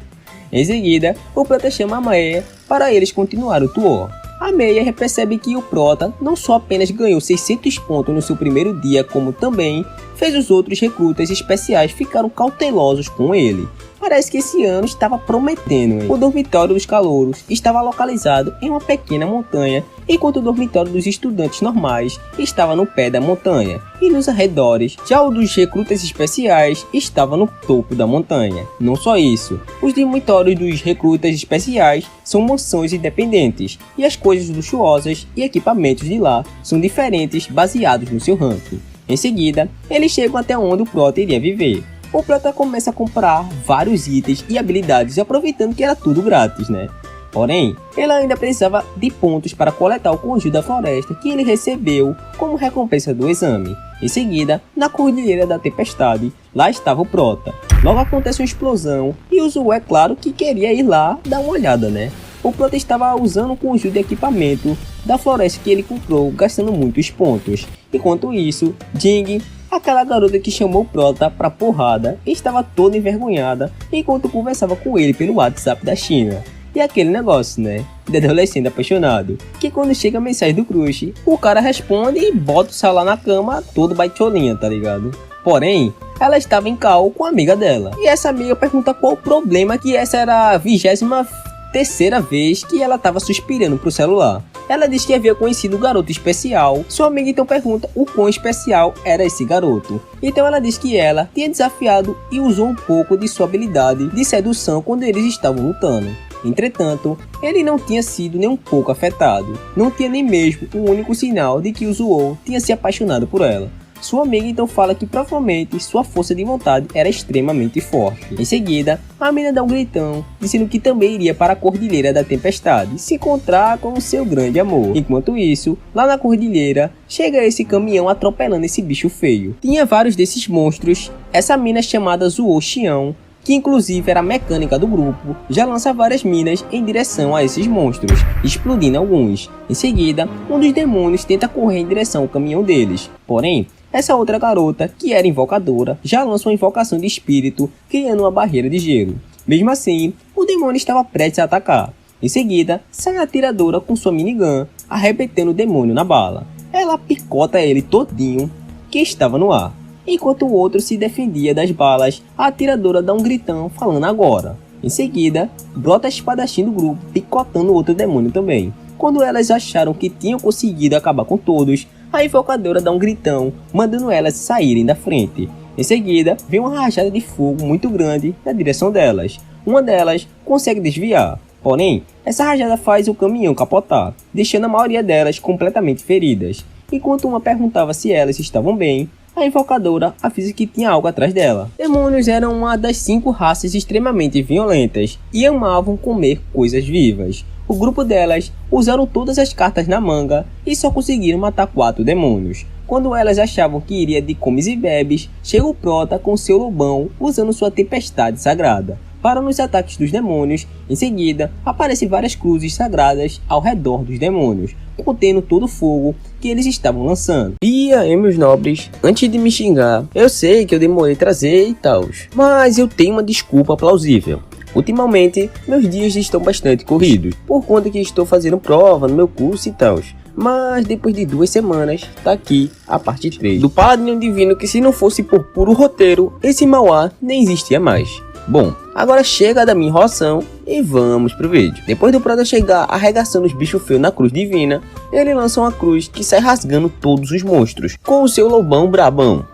Em seguida, o Prota chama a Meia para eles continuar o tour. A Meia percebe que o Prota não só apenas ganhou 600 pontos no seu primeiro dia, como também fez os outros recrutas especiais ficaram cautelosos com ele. Parece que esse ano estava prometendo, hein? O dormitório dos calouros estava localizado em uma pequena montanha, enquanto o dormitório dos estudantes normais estava no pé da montanha e nos arredores. Já o dos recrutas especiais estava no topo da montanha. Não só isso, os dormitórios dos recrutas especiais são mansões independentes e as coisas luxuosas e equipamentos de lá são diferentes baseados no seu ranking. Em seguida, eles chegam até onde o Prota iria viver. O Prota começa a comprar vários itens e habilidades, aproveitando que era tudo grátis, né? Porém, ele ainda precisava de pontos para coletar o conjunto da floresta que ele recebeu como recompensa do exame. Em seguida, na Cordilheira da Tempestade, lá estava o Prota. Logo acontece uma explosão e o Zou é claro que queria ir lá dar uma olhada, né? O Prota estava usando um conjunto de equipamento da floresta que ele comprou, gastando muitos pontos. Enquanto isso, Jing, aquela garota que chamou o Prota pra porrada, estava toda envergonhada enquanto conversava com ele pelo WhatsApp da China. E aquele negócio, né, de adolescente apaixonado, que quando chega a mensagem do crush, o cara responde e bota o celular na cama todo baitolinha, tá ligado? Porém, ela estava em caô com a amiga dela. E essa amiga pergunta qual o problema, que essa era a 23ª vez que ela estava suspirando pro celular. Ela diz que havia conhecido um garoto especial. Sua amiga então pergunta o quão especial era esse garoto. Então ela diz que ela tinha desafiado e usou um pouco de sua habilidade de sedução quando eles estavam lutando. Entretanto, ele não tinha sido nem um pouco afetado. Não tinha nem mesmo um único sinal de que o Zou tinha se apaixonado por ela. Sua amiga então fala que provavelmente sua força de vontade era extremamente forte. Em seguida, a menina dá um gritão, dizendo que também iria para a Cordilheira da Tempestade se encontrar com o seu grande amor. Enquanto isso, lá na Cordilheira, chega esse caminhão atropelando esse bicho feio. Tinha vários desses monstros. Essa mina chamada Zuo Xian, que inclusive era a mecânica do grupo, já lança várias minas em direção a esses monstros, explodindo alguns. Em seguida, um dos demônios tenta correr em direção ao caminhão deles. Porém, essa outra garota, que era invocadora, já lança uma invocação de espírito, criando uma barreira de gelo. Mesmo assim, o demônio estava prestes a atacar. Em seguida, sai a atiradora com sua minigun, arrebentando o demônio na bala. Ela picota ele todinho, que estava no ar. Enquanto o outro se defendia das balas, a atiradora dá um gritão falando agora. Em seguida, brota a espadachim do grupo, picotando o outro demônio também. Quando elas acharam que tinham conseguido acabar com todos, a invocadora dá um gritão, mandando elas saírem da frente. Em seguida, vem uma rajada de fogo muito grande na direção delas. Uma delas consegue desviar, porém, essa rajada faz o caminhão capotar, deixando a maioria delas completamente feridas. Enquanto uma perguntava se elas estavam bem, a invocadora avisa que tinha algo atrás dela. Demônios eram uma das 5 raças extremamente violentas e amavam comer coisas vivas. O grupo delas usaram todas as cartas na manga e só conseguiram matar 4 demônios. Quando elas achavam que iria de comes e bebes, chega o Prota com seu lobão usando sua tempestade sagrada para nos ataques dos demônios. Em seguida, aparecem várias cruzes sagradas ao redor dos demônios, contendo todo o fogo que eles estavam lançando. E aí, meus nobres, antes de me xingar, eu sei que eu demorei a trazer e tal, mas eu tenho uma desculpa plausível. Ultimamente, meus dias estão bastante corridos, por conta que estou fazendo prova no meu curso e tal. Mas depois de 2 semanas, tá aqui a parte 3 do Paladino Divino, que se não fosse por puro roteiro, esse Mauá nem existia mais. Bom, agora chega da minha enrolação e vamos pro vídeo. Depois do Prota chegar arregaçando os bichos feios na cruz divina, ele lança uma cruz que sai rasgando todos os monstros, com o seu lobão brabão.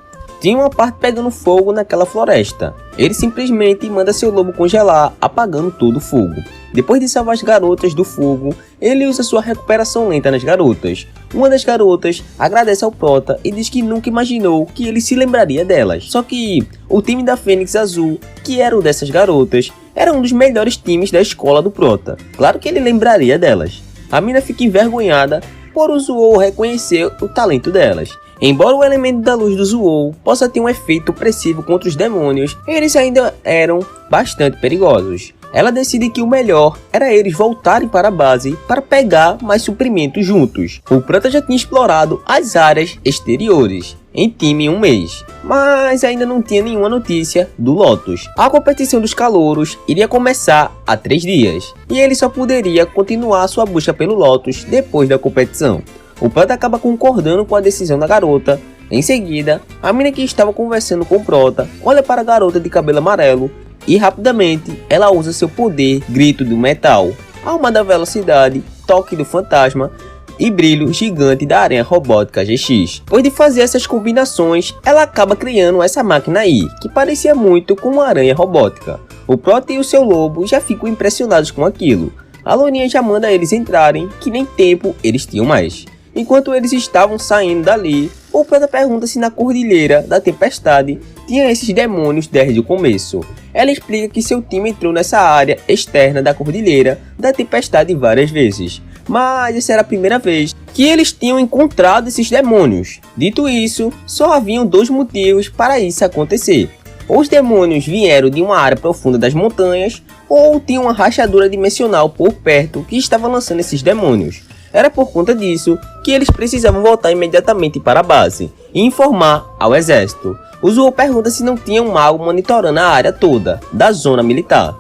Tinha uma parte pegando fogo naquela floresta. Ele simplesmente manda seu lobo congelar, apagando todo o fogo. Depois de salvar as garotas do fogo, ele usa sua recuperação lenta nas garotas. Uma das garotas agradece ao Prota e diz que nunca imaginou que ele se lembraria delas. Só que o time da Fênix Azul, que era o dessas garotas, era um dos melhores times da escola do Prota. Claro que ele lembraria delas. A mina fica envergonhada por o Zou reconhecer o talento delas. Embora o elemento da luz do Zou possa ter um efeito opressivo contra os demônios, eles ainda eram bastante perigosos. Ela decide que o melhor era eles voltarem para a base para pegar mais suprimentos juntos. O Prota já tinha explorado as áreas exteriores em time em 1 mês, mas ainda não tinha nenhuma notícia do Lotus. A competição dos calouros iria começar há 3 dias, e ele só poderia continuar sua busca pelo Lotus depois da competição. O Prota acaba concordando com a decisão da garota. Em seguida, a mina que estava conversando com o Prota olha para a garota de cabelo amarelo e rapidamente ela usa seu poder Grito do Metal, Alma da Velocidade, Toque do Fantasma e Brilho Gigante da Aranha Robótica GX. Depois de fazer essas combinações, ela acaba criando essa máquina aí, que parecia muito com uma aranha robótica. O Prota e o seu lobo já ficam impressionados com aquilo. A Lourinha já manda eles entrarem, que nem tempo eles tinham mais. Enquanto eles estavam saindo dali, o Prota pergunta se na Cordilheira da Tempestade tinha esses demônios desde o começo. Ela explica que seu time entrou nessa área externa da Cordilheira da Tempestade várias vezes, mas essa era a primeira vez que eles tinham encontrado esses demônios. Dito isso, só haviam 2 motivos para isso acontecer. Ou os demônios vieram de uma área profunda das montanhas, ou tinha uma rachadura dimensional por perto que estava lançando esses demônios. Era por conta disso que eles precisavam voltar imediatamente para a base e informar ao exército. O Zou pergunta se não tinha um mago monitorando a área toda da zona militar.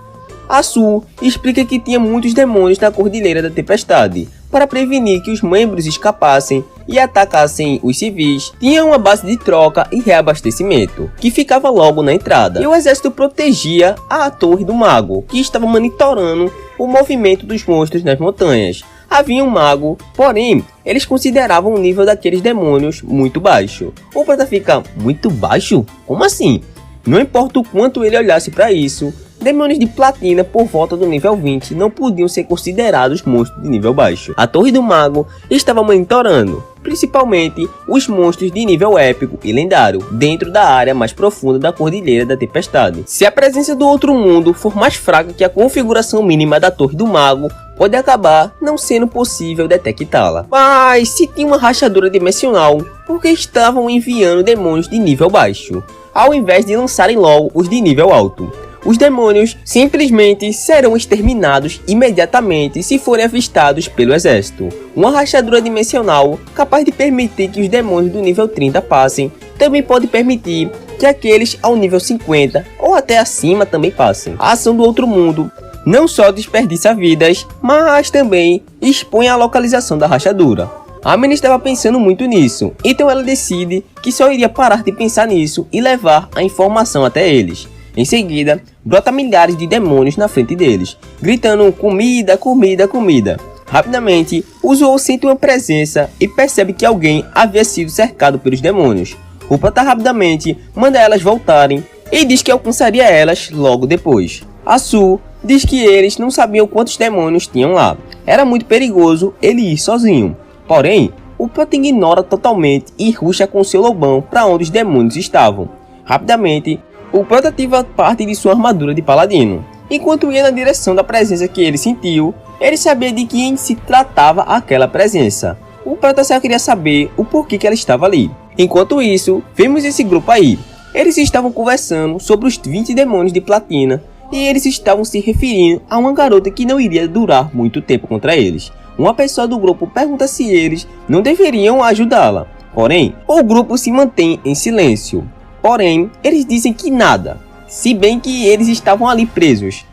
A Su explica que tinha muitos demônios na Cordilheira da Tempestade. Para prevenir que os membros escapassem e atacassem os civis, tinha uma base de troca e reabastecimento, que ficava logo na entrada. E o exército protegia a Torre do Mago, que estava monitorando o movimento dos monstros nas montanhas. Havia um mago, porém, eles consideravam o nível daqueles demônios muito baixo. O Prota fica, muito baixo? Como assim? Não importa o quanto ele olhasse para isso, demônios de platina por volta do nível 20 não podiam ser considerados monstros de nível baixo. A Torre do Mago estava monitorando, principalmente os monstros de nível épico e lendário, dentro da área mais profunda da Cordilheira da Tempestade. Se a presença do outro mundo for mais fraca que a configuração mínima da Torre do Mago, pode acabar não sendo possível detectá-la. Mas se tinha uma rachadura dimensional, por que estavam enviando demônios de nível baixo, ao invés de lançarem logo os de nível alto? Os demônios simplesmente serão exterminados imediatamente se forem avistados pelo exército. Uma rachadura dimensional capaz de permitir que os demônios do nível 30 passem, também pode permitir que aqueles ao nível 50 ou até acima também passem. A ação do outro mundo não só desperdiça vidas, mas também expõe a localização da rachadura. A menina estava pensando muito nisso, então ela decide que só iria parar de pensar nisso e levar a informação até eles. Em seguida, brota milhares de demônios na frente deles, gritando comida, comida, comida. Rapidamente, o Zou sente uma presença e percebe que alguém havia sido cercado pelos demônios. O Prota rapidamente manda elas voltarem e diz que alcançaria elas logo depois. A Su diz que eles não sabiam quantos demônios tinham lá. Era muito perigoso ele ir sozinho. Porém, o Prota ignora totalmente e rusha com seu lobão para onde os demônios estavam. Rapidamente, o Prota ativa parte de sua armadura de paladino. Enquanto ia na direção da presença que ele sentiu, ele sabia de quem se tratava aquela presença. O Prota só queria saber o porquê que ela estava ali. Enquanto isso, vemos esse grupo aí. Eles estavam conversando sobre os 20 demônios de platina e eles estavam se referindo a uma garota que não iria durar muito tempo contra eles. Uma pessoa do grupo pergunta se eles não deveriam ajudá-la. Porém, o grupo se mantém em silêncio. Porém, eles dizem que nada, se bem que eles estavam ali presos.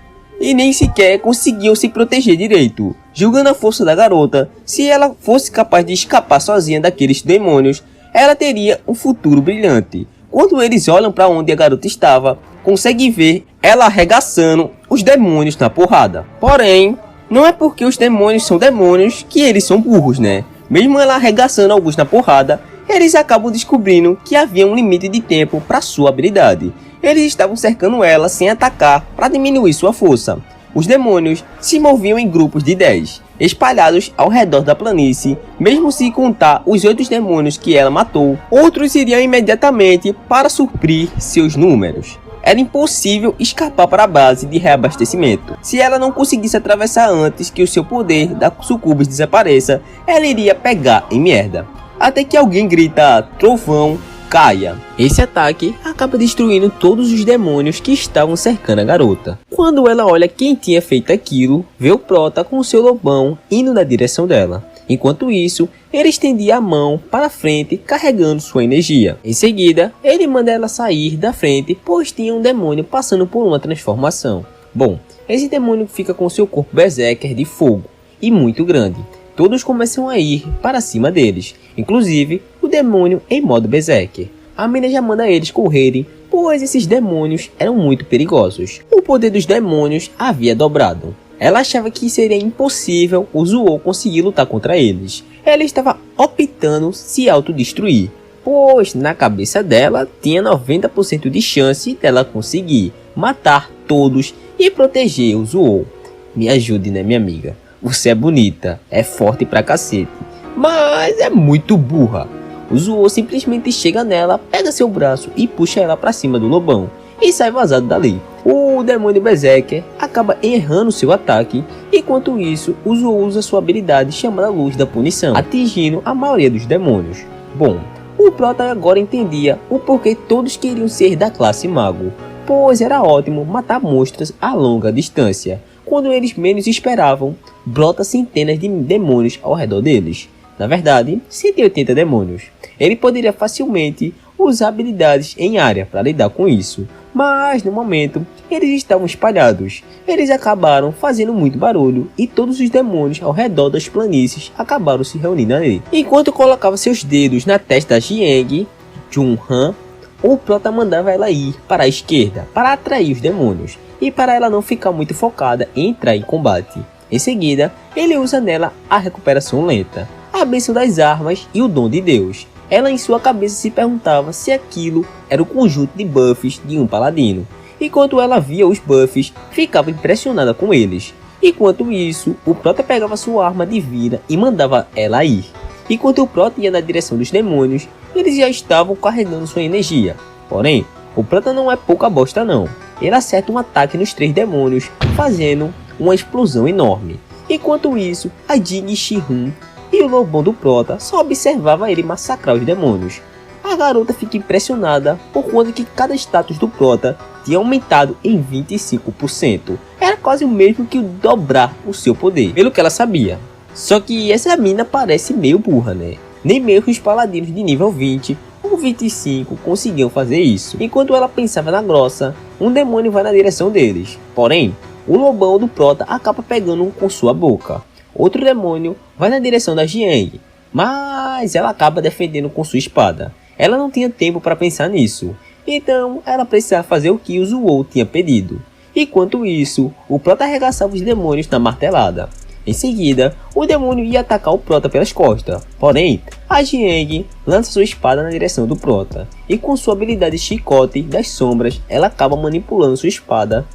e nem sequer conseguiam se proteger direito. Julgando a força da garota, se ela fosse capaz de escapar sozinha daqueles demônios, ela teria um futuro brilhante. Quando eles olham para onde a garota estava, conseguem ver ela arregaçando os demônios na porrada. Porém, não é porque os demônios são demônios que eles são burros, né? Mesmo ela arregaçando alguns na porrada, eles acabam descobrindo que havia um limite de tempo para sua habilidade. Eles estavam cercando ela sem atacar para diminuir sua força. Os demônios se moviam em grupos de 10, espalhados ao redor da planície. Mesmo se contar os 8 demônios que ela matou, outros iriam imediatamente para suprir seus números. Era impossível escapar para a base de reabastecimento. Se ela não conseguisse atravessar antes que o seu poder da sucubus desapareça, ela iria pegar em merda. Até que alguém grita: trovão, caia. Esse ataque acaba destruindo todos os demônios que estavam cercando a garota. Quando ela olha quem tinha feito aquilo, vê o Prota com seu lobão indo na direção dela. Enquanto isso, ele estendia a mão para frente carregando sua energia. Em seguida, ele manda ela sair da frente, pois tinha um demônio passando por uma transformação. Bom, esse demônio fica com seu corpo berserker de fogo e muito grande. Todos começam a ir para cima deles, inclusive o demônio em modo berserker. A mina já manda eles correrem, pois esses demônios eram muito perigosos. O poder dos demônios havia dobrado. Ela achava que seria impossível o Zuo conseguir lutar contra eles. Ela estava optando se autodestruir, pois na cabeça dela tinha 90% de chance dela conseguir matar todos e proteger o Zuo. Me ajude, né, minha amiga? Você é bonita, é forte pra cacete, mas é muito burra. O Zuo simplesmente chega nela, pega seu braço e puxa ela pra cima do lobão e sai vazado dali. O demônio berserker acaba errando seu ataque, enquanto isso o Zuo usa sua habilidade chamada Luz da Punição, atingindo a maioria dos demônios. Bom, o Prota agora entendia o porquê todos queriam ser da classe mago, pois era ótimo matar monstros a longa distância. Quando eles menos esperavam, brota centenas de demônios ao redor deles. Na verdade, 180 demônios. Ele poderia facilmente usar habilidades em área para lidar com isso, mas no momento eles estavam espalhados. Eles acabaram fazendo muito barulho e todos os demônios ao redor das planícies acabaram se reunindo ali. Enquanto colocava seus dedos na testa da Jiang Junhan, o Prota mandava ela ir para a esquerda para atrair os demônios e para ela não ficar muito focada em entrar em combate. Em seguida, ele usa nela a recuperação lenta, a bênção das armas e o dom de Deus. Ela em sua cabeça se perguntava se aquilo era o conjunto de buffs de um paladino. Enquanto ela via os buffs, ficava impressionada com eles. Enquanto isso, o Prota pegava sua arma divina e mandava ela ir. Enquanto o Prota ia na direção dos demônios, eles já estavam carregando sua energia. Porém, o Prota não é pouca bosta não. Ele acerta um ataque nos 3 demônios, fazendo uma explosão enorme. Enquanto isso, a Jing Shihun e o lobão do Prota só observava ele massacrar os demônios. A garota fica impressionada por conta que cada status do Prota tinha aumentado em 25%. Era quase o mesmo que dobrar o seu poder, pelo que ela sabia. Só que essa mina parece meio burra, né? Nem mesmo os paladinos de nível 20 ou 25 conseguiam fazer isso. Enquanto ela pensava na grossa, um demônio vai na direção deles. Porém, o lobão do Prota acaba pegando com sua boca. Outro demônio vai na direção da Jiang, mas ela acaba defendendo com sua espada. Ela não tinha tempo para pensar nisso, então ela precisava fazer o que o Zuo tinha pedido. Enquanto isso, o Prota arregaçava os demônios na martelada. Em seguida, o demônio ia atacar o Prota pelas costas, porém, a Jiang lança sua espada na direção do Prota, e com sua habilidade chicote das sombras, ela acaba manipulando sua espada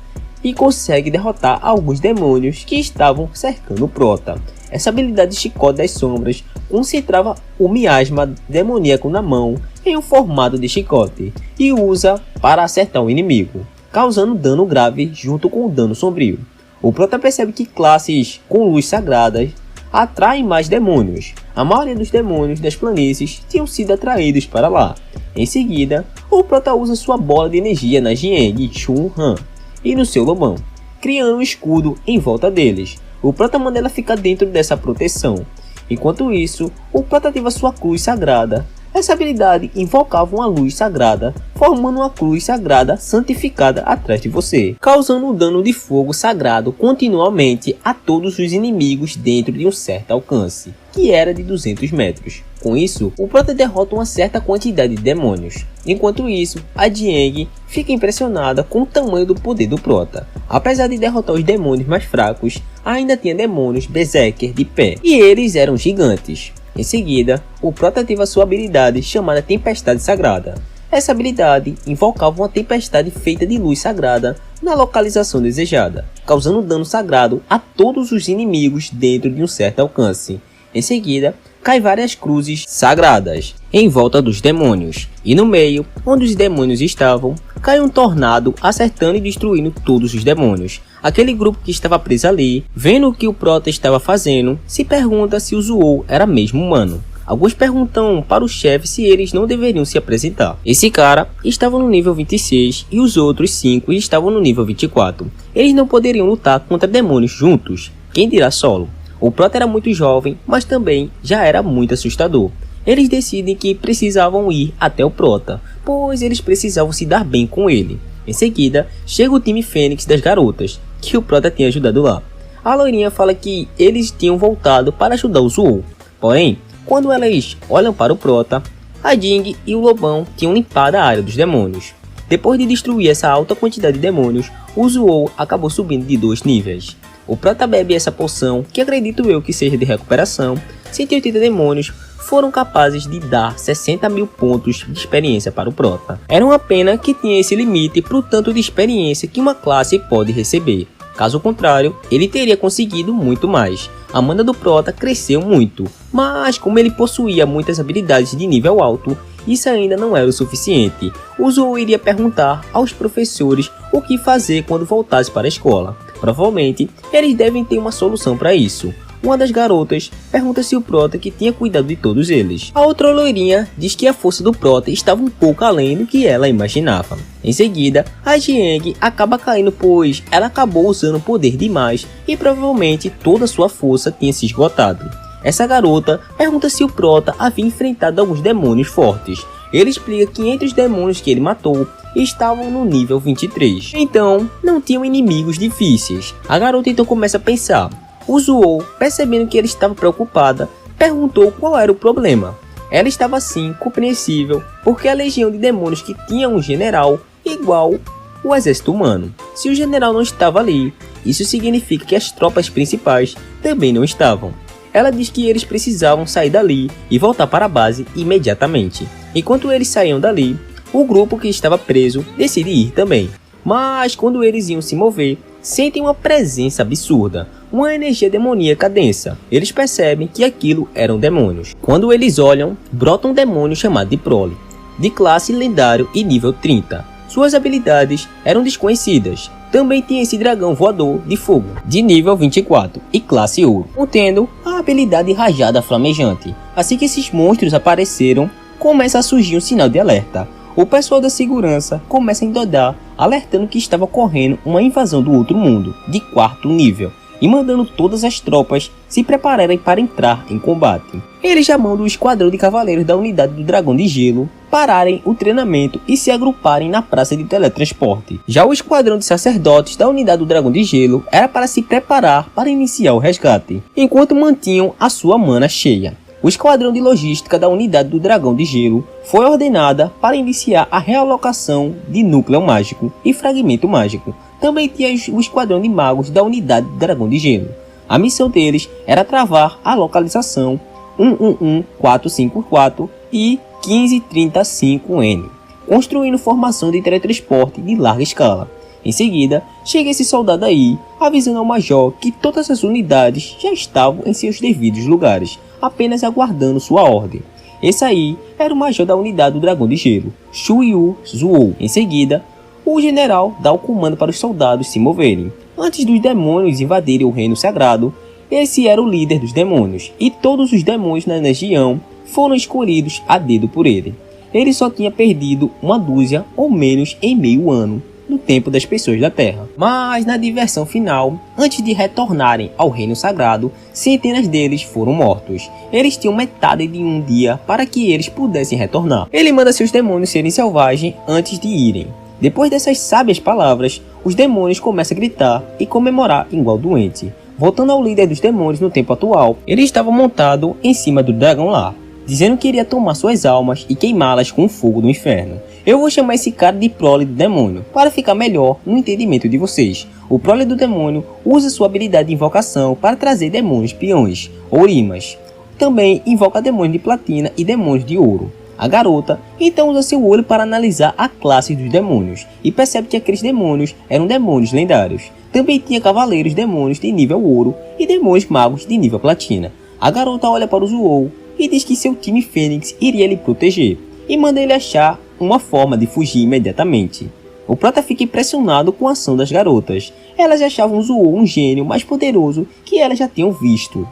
e consegue derrotar alguns demônios que estavam cercando o Prota. Essa habilidade de chicote das sombras concentrava o miasma demoníaco na mão em um formato de chicote e usa para acertar o inimigo, causando dano grave junto com o dano sombrio. O Prota percebe que classes com luz sagradas atraem mais demônios. A maioria dos demônios das planícies tinham sido atraídos para lá. Em seguida, o Prota usa sua bola de energia na Jiang Chun-Han e no seu lobão, criando um escudo em volta deles. O Prota manda ela ficar dentro dessa proteção. Enquanto isso, o Prota ativa sua cruz sagrada. Essa habilidade invocava uma luz sagrada, formando uma cruz sagrada santificada atrás de você, causando um dano de fogo sagrado continuamente a todos os inimigos dentro de um certo alcance, que era de 200 metros. Com isso, o Prota derrota uma certa quantidade de demônios. Enquanto isso, a Dieng fica impressionada com o tamanho do poder do Prota. Apesar de derrotar os demônios mais fracos, ainda tinha demônios Berserker de pé, e eles eram gigantes. Em seguida, o Prota ativa sua habilidade chamada Tempestade Sagrada. Essa habilidade invocava uma tempestade feita de luz sagrada na localização desejada, causando dano sagrado a todos os inimigos dentro de um certo alcance. Em seguida, cai várias cruzes sagradas em volta dos demônios, e no meio, onde os demônios estavam, cai um tornado acertando e destruindo todos os demônios. Aquele grupo que estava preso ali, vendo o que o Prota estava fazendo, se pergunta se o Zuo era mesmo humano. Alguns perguntam para o chefe se eles não deveriam se apresentar. Esse cara estava no nível 26 e os outros 5 estavam no nível 24. Eles não poderiam lutar contra demônios juntos, quem dirá solo. O Prota era muito jovem, mas também já era muito assustador. Eles decidem que precisavam ir até o Prota, pois eles precisavam se dar bem com ele. Em seguida, chega o time Fênix das garotas, que o Prota tinha ajudado lá. A loirinha fala que eles tinham voltado para ajudar o Zuo. Porém, quando elas olham para o Prota, a Ding e o Lobão tinham limpado a área dos demônios. Depois de destruir essa alta quantidade de demônios, o Zuo acabou subindo de 2 níveis. O Prota bebe essa poção, que acredito eu que seja de recuperação. 180 demônios foram capazes de dar 60.000 pontos de experiência para o Prota. Era uma pena que tinha esse limite para o tanto de experiência que uma classe pode receber. Caso contrário, ele teria conseguido muito mais. A mana do Prota cresceu muito, mas como ele possuía muitas habilidades de nível alto, isso ainda não era o suficiente. O Zuo iria perguntar aos professores o que fazer quando voltasse para a escola. Provavelmente, eles devem ter uma solução para isso. Uma das garotas pergunta se o Prota que tinha cuidado de todos eles. A outra loirinha diz que a força do Prota estava um pouco além do que ela imaginava. Em seguida, a Dieng acaba caindo pois ela acabou usando poder demais e provavelmente toda sua força tinha se esgotado. Essa garota pergunta se o Prota havia enfrentado alguns demônios fortes. Ele explica que entre os demônios que ele matou estavam no nível 23. Então, não tinham inimigos difíceis. A garota então começa a pensar. O Zuo, percebendo que ela estava preocupada, perguntou qual era o problema. Ela estava assim compreensível, porque a legião de demônios que tinha um general igual o exército humano. Se o general não estava ali, isso significa que as tropas principais também não estavam. Ela diz que eles precisavam sair dali e voltar para a base imediatamente. Enquanto eles saíam dali, o grupo que estava preso decide ir também. Mas quando eles iam se mover, sentem uma presença absurda, uma energia demoníaca densa. Eles percebem que aquilo eram demônios. Quando eles olham, brota um demônio chamado de Prole, de classe lendário e nível 30. Suas habilidades eram desconhecidas. Também tinha esse dragão voador de fogo, de nível 24 e classe ouro, contendo a habilidade rajada flamejante. Assim que esses monstros apareceram, começa a surgir um sinal de alerta. O pessoal da segurança começa a endodar, alertando que estava ocorrendo uma invasão do outro mundo, de 4º nível, e mandando todas as tropas se prepararem para entrar em combate. Eles já mandam o esquadrão de cavaleiros da unidade do Dragão de Gelo pararem o treinamento e se agruparem na praça de teletransporte. Já o esquadrão de sacerdotes da unidade do Dragão de Gelo era para se preparar para iniciar o resgate, enquanto mantinham a sua mana cheia. O esquadrão de logística da unidade do Dragão de Gelo foi ordenada para iniciar a realocação de núcleo mágico e fragmento mágico. Também tinha o esquadrão de magos da unidade do Dragão de Gelo. A missão deles era travar a localização 111454 e 1535N, construindo formação de teletransporte de larga escala. Em seguida, chega esse soldado aí, avisando ao major que todas as unidades já estavam em seus devidos lugares, apenas aguardando sua ordem. Esse aí era o major da unidade do Dragão de Gelo, Shuyu Zuo. Em seguida, o general dá o comando para os soldados se moverem. Antes dos demônios invadirem o reino sagrado, esse era o líder dos demônios, e todos os demônios na região foram escolhidos a dedo por ele. Ele só tinha perdido uma dúzia ou menos em meio ano. no tempo das pessoas da Terra. Mas na diversão final, antes de retornarem ao Reino Sagrado, centenas deles foram mortos. Eles tinham metade de um dia para que eles pudessem retornar. Ele manda seus demônios serem selvagens antes de irem. Depois dessas sábias palavras, os demônios começam a gritar e comemorar igual doente. Voltando ao líder dos demônios no tempo atual, ele estava montado em cima do dragão lá, dizendo que iria tomar suas almas e queimá-las com o fogo do inferno. Eu vou chamar esse cara de prole do demônio, para ficar melhor no entendimento de vocês. O prole do demônio usa sua habilidade de invocação para trazer demônios peões, ou imãs. Também invoca demônios de platina e demônios de ouro. A garota então usa seu olho para analisar a classe dos demônios e percebe que aqueles demônios eram demônios lendários. Também tinha cavaleiros demônios de nível ouro e demônios magos de nível platina. A garota olha para o Zu-On e diz que seu time Fênix iria lhe proteger e manda ele achar uma forma de fugir imediatamente. O prota fica impressionado com a ação das garotas. Elas achavam o Zu-On um gênio mais poderoso que elas já tinham visto.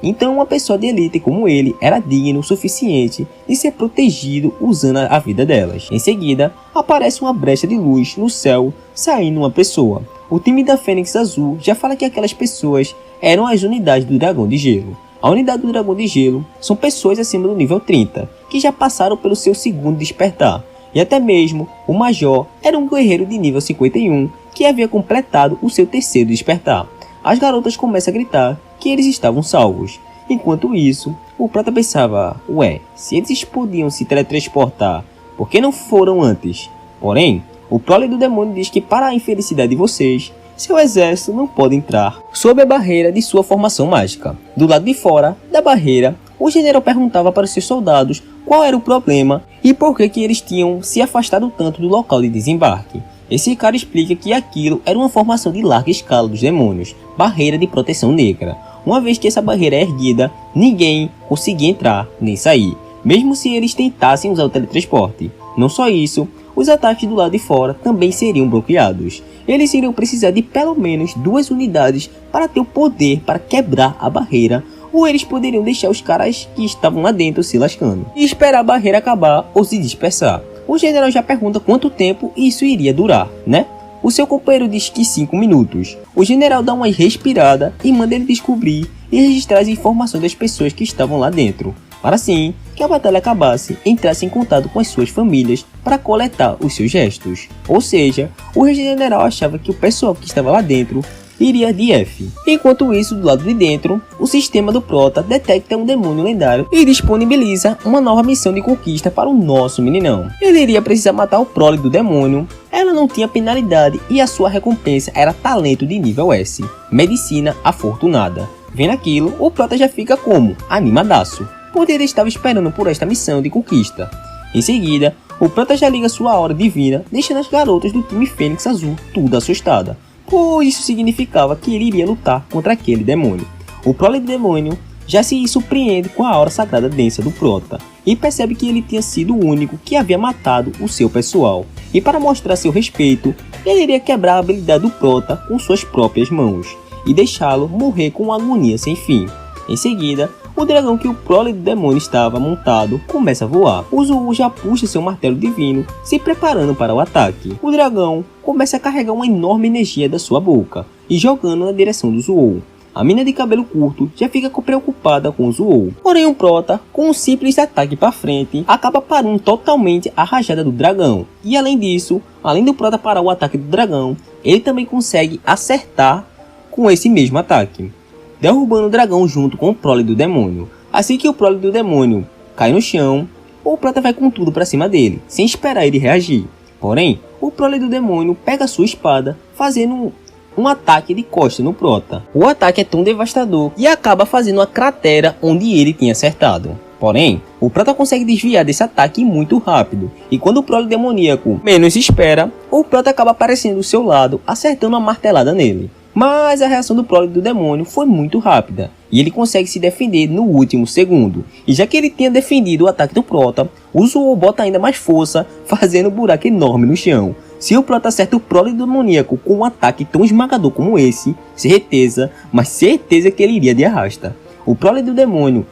Então uma pessoa de elite como ele era digno o suficiente de ser protegido usando a vida delas. Em seguida, aparece uma brecha de luz no céu, saindo uma pessoa. O time da Fênix Azul já fala que aquelas pessoas eram as unidades do Dragão de Gelo. A unidade do Dragão de Gelo são pessoas acima do nível 30, que já passaram pelo seu segundo despertar. E até mesmo o Major era um guerreiro de nível 51 que havia completado o seu terceiro despertar. As garotas começam a gritar que eles estavam salvos. Enquanto isso, o prota pensava, ué, se eles podiam se teletransportar, por que não foram antes? Porém, o prole do demônio diz que para a infelicidade de vocês, seu exército não pode entrar sob a barreira de sua formação mágica. Do lado de fora da barreira, o general perguntava para os seus soldados qual era o problema e por que eles tinham se afastado tanto do local de desembarque. Esse cara explica que aquilo era uma formação de larga escala dos demônios, barreira de proteção negra. Uma vez que essa barreira é erguida, ninguém conseguia entrar nem sair, mesmo se eles tentassem usar o teletransporte. Não só isso, os ataques do lado de fora também seriam bloqueados. Eles iriam precisar de pelo menos 2 unidades para ter o poder para quebrar a barreira, ou eles poderiam deixar os caras que estavam lá dentro se lascando e esperar a barreira acabar ou se dispersar. O general já pergunta quanto tempo isso iria durar, né? O seu companheiro diz que 5 minutos. O general dá uma respirada e manda ele descobrir e registrar as informações das pessoas que estavam lá dentro, para assim que a batalha acabasse, entrasse em contato com as suas famílias para coletar os seus gestos. Ou seja, o general achava que o pessoal que estava lá dentro iria de F. Enquanto isso, do lado de dentro, o sistema do Prota detecta um demônio lendário e disponibiliza uma nova missão de conquista para o nosso meninão. Ele iria precisar matar o prole do demônio. Ela não tinha penalidade e a sua recompensa era talento de nível S, medicina afortunada. Vendo aquilo, o Prota já fica como animadaço, pois ele estava esperando por esta missão de conquista. Em seguida, o Prota já liga sua aura divina, deixando as garotas do time Fênix Azul tudo assustada, pois isso significava que ele iria lutar contra aquele demônio. O prole do demônio já se surpreende com a aura sagrada densa do Prota e percebe que ele tinha sido o único que havia matado o seu pessoal. E para mostrar seu respeito, ele iria quebrar a habilidade do Prota com suas próprias mãos e deixá-lo morrer com uma agonia sem fim. Em seguida, o dragão que o prole do demônio estava montado começa a voar. O Zu-On já puxa seu martelo divino, se preparando para o ataque. O dragão começa a carregar uma enorme energia da sua boca e jogando na direção do Zu-On. A mina de cabelo curto já fica preocupada com o Zu-On. Porém, o Prota, com um simples ataque para frente, acaba parando totalmente a rajada do dragão. E além disso, além do Prota parar o ataque do dragão, ele também consegue acertar com esse mesmo ataque, derrubando o dragão junto com o prole do demônio. Assim que o prole do demônio cai no chão, o Prota vai com tudo para cima dele, sem esperar ele reagir. Porém, o prole do demônio pega sua espada, fazendo um ataque de costa no Prota. O ataque é tão devastador e acaba fazendo uma cratera onde ele tinha acertado. Porém, o Prota consegue desviar desse ataque muito rápido, e quando o prole demoníaco menos se espera, o Prota acaba aparecendo do seu lado, acertando uma martelada nele. Mas a reação do prole do demônio foi muito rápida, e ele consegue se defender no último segundo. E já que ele tinha defendido o ataque do Prota, o Zu-On bota ainda mais força, fazendo um buraco enorme no chão. Se o Prota acerta o prole demoníaco com um ataque tão esmagador como esse, certeza, mas certeza que ele iria de arrasta. O prole do demônio,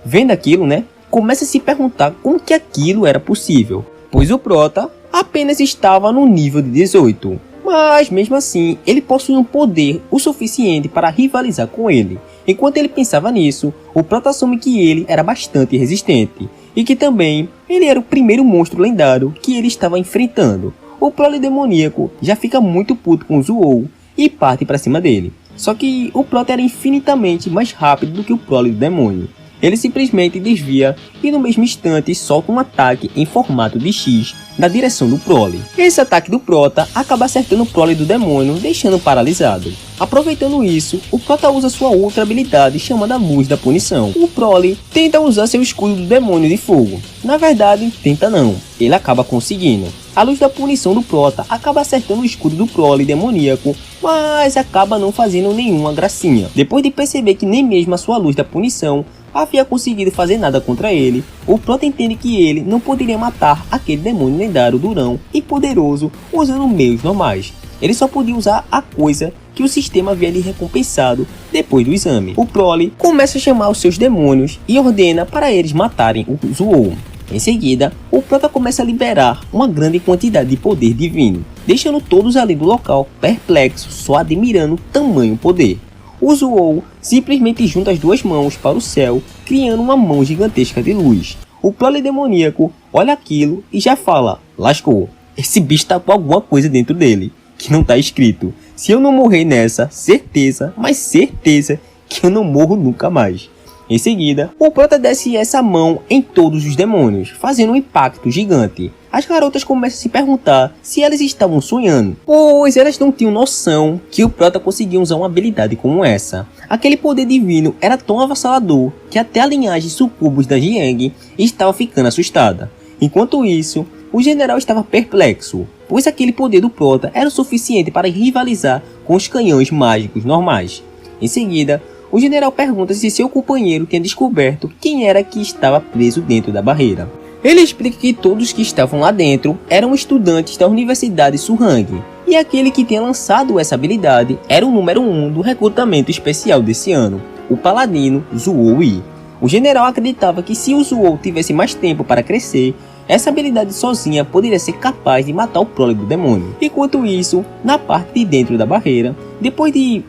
vendo aquilo, começa a se perguntar como que aquilo era possível, pois o Prota apenas estava no nível de 18. Mas mesmo assim, ele possuía um poder o suficiente para rivalizar com ele. Enquanto ele pensava nisso, o Prota assume que ele era bastante resistente, e que também ele era o primeiro monstro lendário que ele estava enfrentando. O Prole demoníaco já fica muito puto com o Zu-On e parte para cima dele. Só que o Prota era infinitamente mais rápido do que o Prole do demônio. Ele simplesmente desvia e no mesmo instante solta um ataque em formato de X na direção do Prole. Esse ataque do Prota acaba acertando o Prole do demônio, deixando paralisado. Aproveitando isso, o Prota usa sua outra habilidade chamada Luz da Punição. O Prole tenta usar seu escudo do demônio de fogo. Na verdade, tenta não, ele acaba conseguindo. A Luz da Punição do Prota acaba acertando o escudo do Prole demoníaco, mas acaba não fazendo nenhuma gracinha. Depois de perceber que nem mesmo a sua Luz da Punição havia conseguido fazer nada contra ele, o Prota entende que ele não poderia matar aquele demônio lendário durão e poderoso usando meios normais. Ele só podia usar a coisa que o sistema havia lhe recompensado depois do exame. O Prole começa a chamar os seus demônios e ordena para eles matarem o Zu-On. Em seguida, o Prota começa a liberar uma grande quantidade de poder divino, deixando todos ali do local perplexos, só admirando tamanho poder. O Zu-On simplesmente junta as duas mãos para o céu, criando uma mão gigantesca de luz. O Prole demoníaco olha aquilo e já fala: lascou, esse bicho tá com alguma coisa dentro dele, que não tá escrito. Se eu não morrer nessa, certeza, mas certeza que eu não morro nunca mais. Em seguida, o Prota desce essa mão em todos os demônios, fazendo um impacto gigante. As garotas começam a se perguntar se elas estavam sonhando, pois elas não tinham noção que o Prota conseguia usar uma habilidade como essa. Aquele poder divino era tão avassalador que até a linhagem sucubus da Jiang estava ficando assustada. Enquanto isso, o general estava perplexo, pois aquele poder do Prota era o suficiente para rivalizar com os canhões mágicos normais. Em seguida, o general pergunta se seu companheiro tinha descoberto quem era que estava preso dentro da barreira. Ele explica que todos que estavam lá dentro eram estudantes da Universidade Surhang, e aquele que tinha lançado essa habilidade era o número 1 do recrutamento especial desse ano, o paladino Zu-On Yi. O general acreditava que se o Zu-On tivesse mais tempo para crescer, essa habilidade sozinha poderia ser capaz de matar o Prole do demônio. Enquanto isso, na parte de dentro da barreira, depois de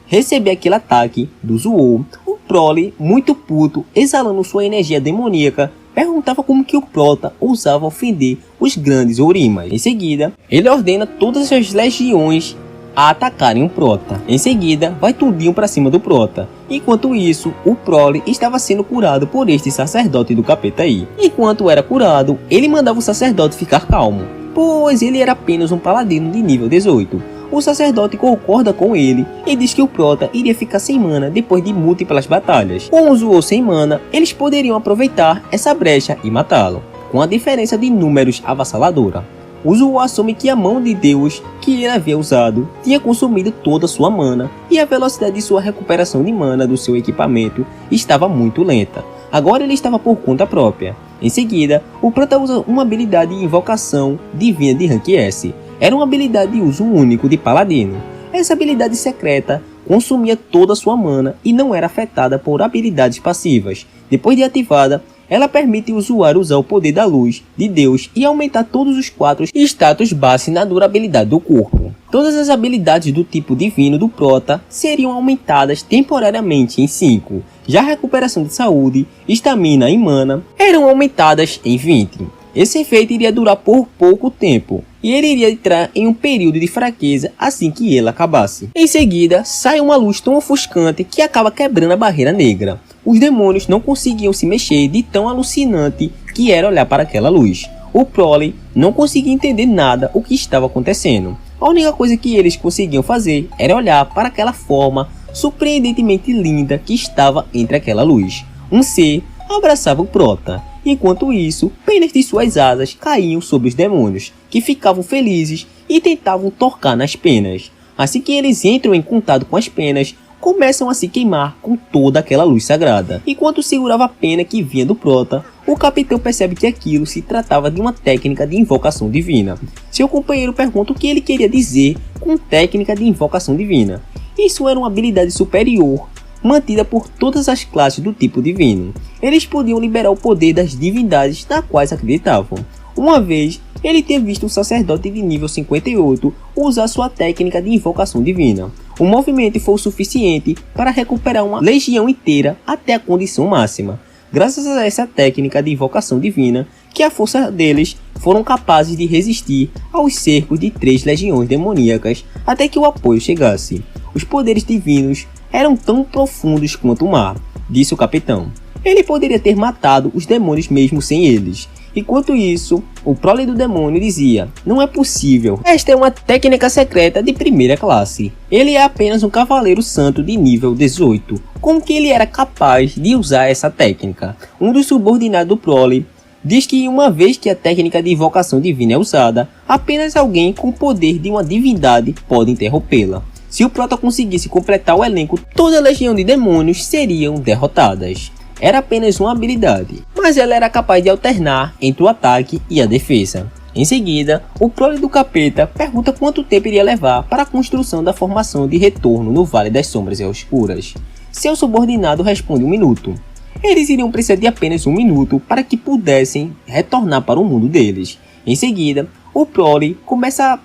receber aquele ataque do Zu-On, o Prole, muito puto, exalando sua energia demoníaca, perguntava como que o Prota ousava ofender os grandes Orimas. Em seguida, ele ordena todas as legiões a atacarem o Prota. Em seguida, vai tudinho para cima do Prota. Enquanto isso, o Prole estava sendo curado por este sacerdote do capeta aí. Enquanto era curado, ele mandava o sacerdote ficar calmo, pois ele era apenas um paladino de nível 18. O sacerdote concorda com ele e diz que o Prota iria ficar sem mana depois de múltiplas batalhas. Com o Zu-On sem mana, eles poderiam aproveitar essa brecha e matá-lo, com a diferença de números avassaladora. O Zu-On assume que a mão de Deus que ele havia usado tinha consumido toda sua mana e a velocidade de sua recuperação de mana do seu equipamento estava muito lenta. Agora ele estava por conta própria. Em seguida, o Prota usa uma habilidade de invocação divina de rank S. Era uma habilidade de uso único de paladino. Essa habilidade secreta consumia toda a sua mana e não era afetada por habilidades passivas. Depois de ativada, ela permite o usuário usar o poder da luz de Deus e aumentar todos os 4 status base na durabilidade do corpo. Todas as habilidades do tipo divino do Prota seriam aumentadas temporariamente em 5. Já a recuperação de saúde, estamina e mana eram aumentadas em 20. Esse efeito iria durar por pouco tempo, e ele iria entrar em um período de fraqueza assim que ele acabasse. Em seguida, sai uma luz tão ofuscante que acaba quebrando a barreira negra. Os demônios não conseguiam se mexer de tão alucinante que era olhar para aquela luz. O Prole não conseguia entender nada o que estava acontecendo. A única coisa que eles conseguiam fazer era olhar para aquela forma surpreendentemente linda que estava entre aquela luz. Um ser abraçava o Prota. Enquanto isso, penas de suas asas caíam sobre os demônios, que ficavam felizes e tentavam tocar nas penas. Assim que eles entram em contato com as penas, começam a se queimar com toda aquela luz sagrada. Enquanto segurava a pena que vinha do Prota, o capitão percebe que aquilo se tratava de uma técnica de invocação divina. Seu companheiro pergunta o que ele queria dizer com técnica de invocação divina. Isso era uma habilidade superior, mantida por todas as classes do tipo divino. Eles podiam liberar o poder das divindades nas quais acreditavam. Uma vez, ele tinha visto um sacerdote de nível 58 usar sua técnica de invocação divina. O movimento foi o suficiente para recuperar uma legião inteira até a condição máxima. Graças a essa técnica de invocação divina, que a força deles foram capazes de resistir aos cercos de 3 legiões demoníacas até que o apoio chegasse. Os poderes divinos eram tão profundos quanto o mar, disse o capitão. Ele poderia ter matado os demônios mesmo sem eles. Enquanto isso, o prole do demônio dizia: não é possível, esta é uma técnica secreta de primeira classe. Ele é apenas um cavaleiro santo de nível 18. Como que ele era capaz de usar essa técnica? Um dos subordinados do prole diz que uma vez que a técnica de invocação divina é usada, apenas alguém com o poder de uma divindade pode interrompê-la. Se o prota conseguisse completar o elenco, toda a legião de demônios seriam derrotadas. Era apenas uma habilidade, mas ela era capaz de alternar entre o ataque e a defesa. Em seguida, o prole do capeta pergunta quanto tempo iria levar para a construção da formação de retorno no Vale das Sombras Escuras. Seu subordinado responde 1 minuto. Eles iriam precisar de apenas 1 minuto para que pudessem retornar para o mundo deles. Em seguida, o prole começa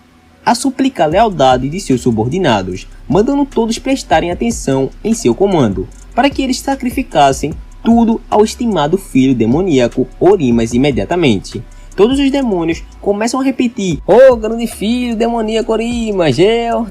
a suplicar a lealdade de seus subordinados, mandando todos prestarem atenção em seu comando, para que eles sacrificassem tudo ao estimado filho demoníaco Orimas imediatamente. Todos os demônios começam a repetir: "Oh, grande filho demoníaco Orimas, eu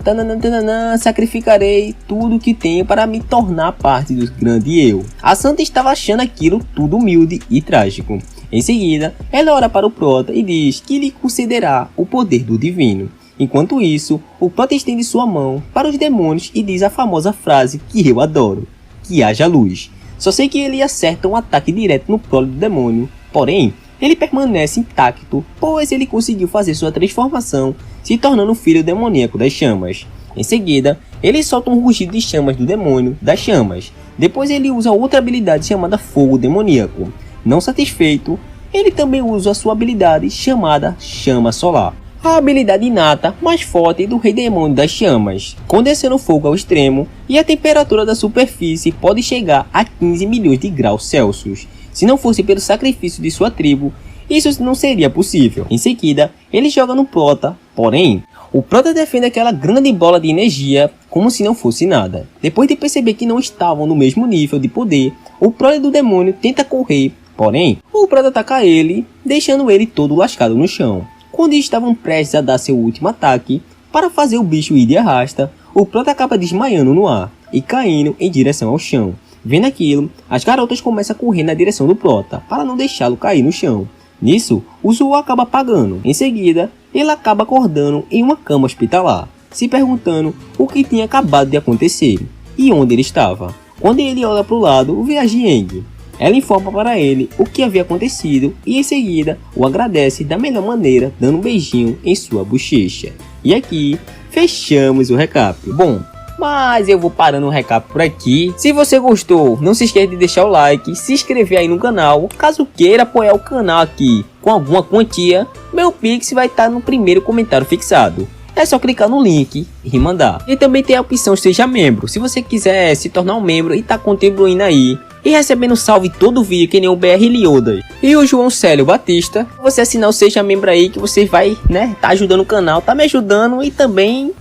sacrificarei tudo que tenho para me tornar parte do grande eu." A santa estava achando aquilo tudo humilde e trágico. Em seguida, ela ora para o prota e diz que lhe concederá o poder do divino. Enquanto isso, o prota estende sua mão para os demônios e diz a famosa frase que eu adoro: "Que haja luz." Só sei que ele acerta um ataque direto no prole do demônio, porém, ele permanece intacto, pois ele conseguiu fazer sua transformação, se tornando o filho demoníaco das chamas. Em seguida, ele solta um rugido de chamas do demônio das chamas. Depois ele usa outra habilidade chamada fogo demoníaco. Não satisfeito, ele também usa a sua habilidade chamada chama solar, a habilidade inata mais forte do rei demônio das chamas, condensando fogo ao extremo, e a temperatura da superfície pode chegar a 15 milhões de graus Celsius. Se não fosse pelo sacrifício de sua tribo, isso não seria possível. Em seguida, ele joga no prota, porém, o prota defende aquela grande bola de energia como se não fosse nada. Depois de perceber que não estavam no mesmo nível de poder, o prole do demônio tenta correr, porém, o prota ataca ele, deixando ele todo lascado no chão. Quando estavam prestes a dar seu último ataque, para fazer o bicho ir de arrasta, o prota acaba desmaiando no ar e caindo em direção ao chão. Vendo aquilo, as garotas começam a correr na direção do prota, para não deixá-lo cair no chão. Nisso, o Zou acaba apagando. Em seguida, ele acaba acordando em uma cama hospitalar, se perguntando o que tinha acabado de acontecer e onde ele estava. Quando ele olha para o lado, vê a Jiang. Ela informa para ele o que havia acontecido e em seguida o agradece da melhor maneira, dando um beijinho em sua bochecha. E aqui fechamos o recap. Bom, mas eu vou parando o recap por aqui. Se você gostou, não se esqueça de deixar o like, se inscrever aí no canal. Caso queira apoiar o canal aqui com alguma quantia, meu Pix vai estar no primeiro comentário fixado. É só clicar no link e mandar. E também tem a opção Seja Membro. Se você quiser se tornar um membro e tá contribuindo aí e recebendo salve todo vídeo que nem o BR Liodas e o João Célio Batista, você assinar o Seja Membro aí que você vai, tá ajudando o canal, tá me ajudando e também,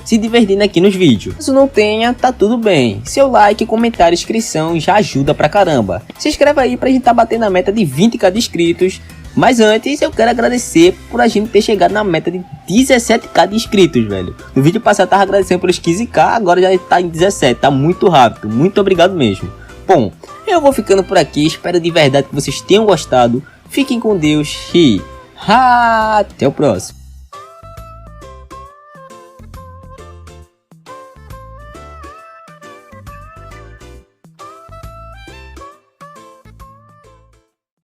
se divertindo aqui nos vídeos. Caso não tenha, tá tudo bem. Seu like, comentário, inscrição já ajuda pra caramba. Se inscreve aí pra gente tá batendo a meta de 20k de inscritos. Mas antes eu quero agradecer por a gente ter chegado na meta de 17k de inscritos, velho. No vídeo passado eu tava agradecendo pelos 15k, agora já tá em 17, tá muito rápido. Muito obrigado mesmo. Bom, eu vou ficando por aqui, espero de verdade que vocês tenham gostado. Fiquem com Deus e até o próximo.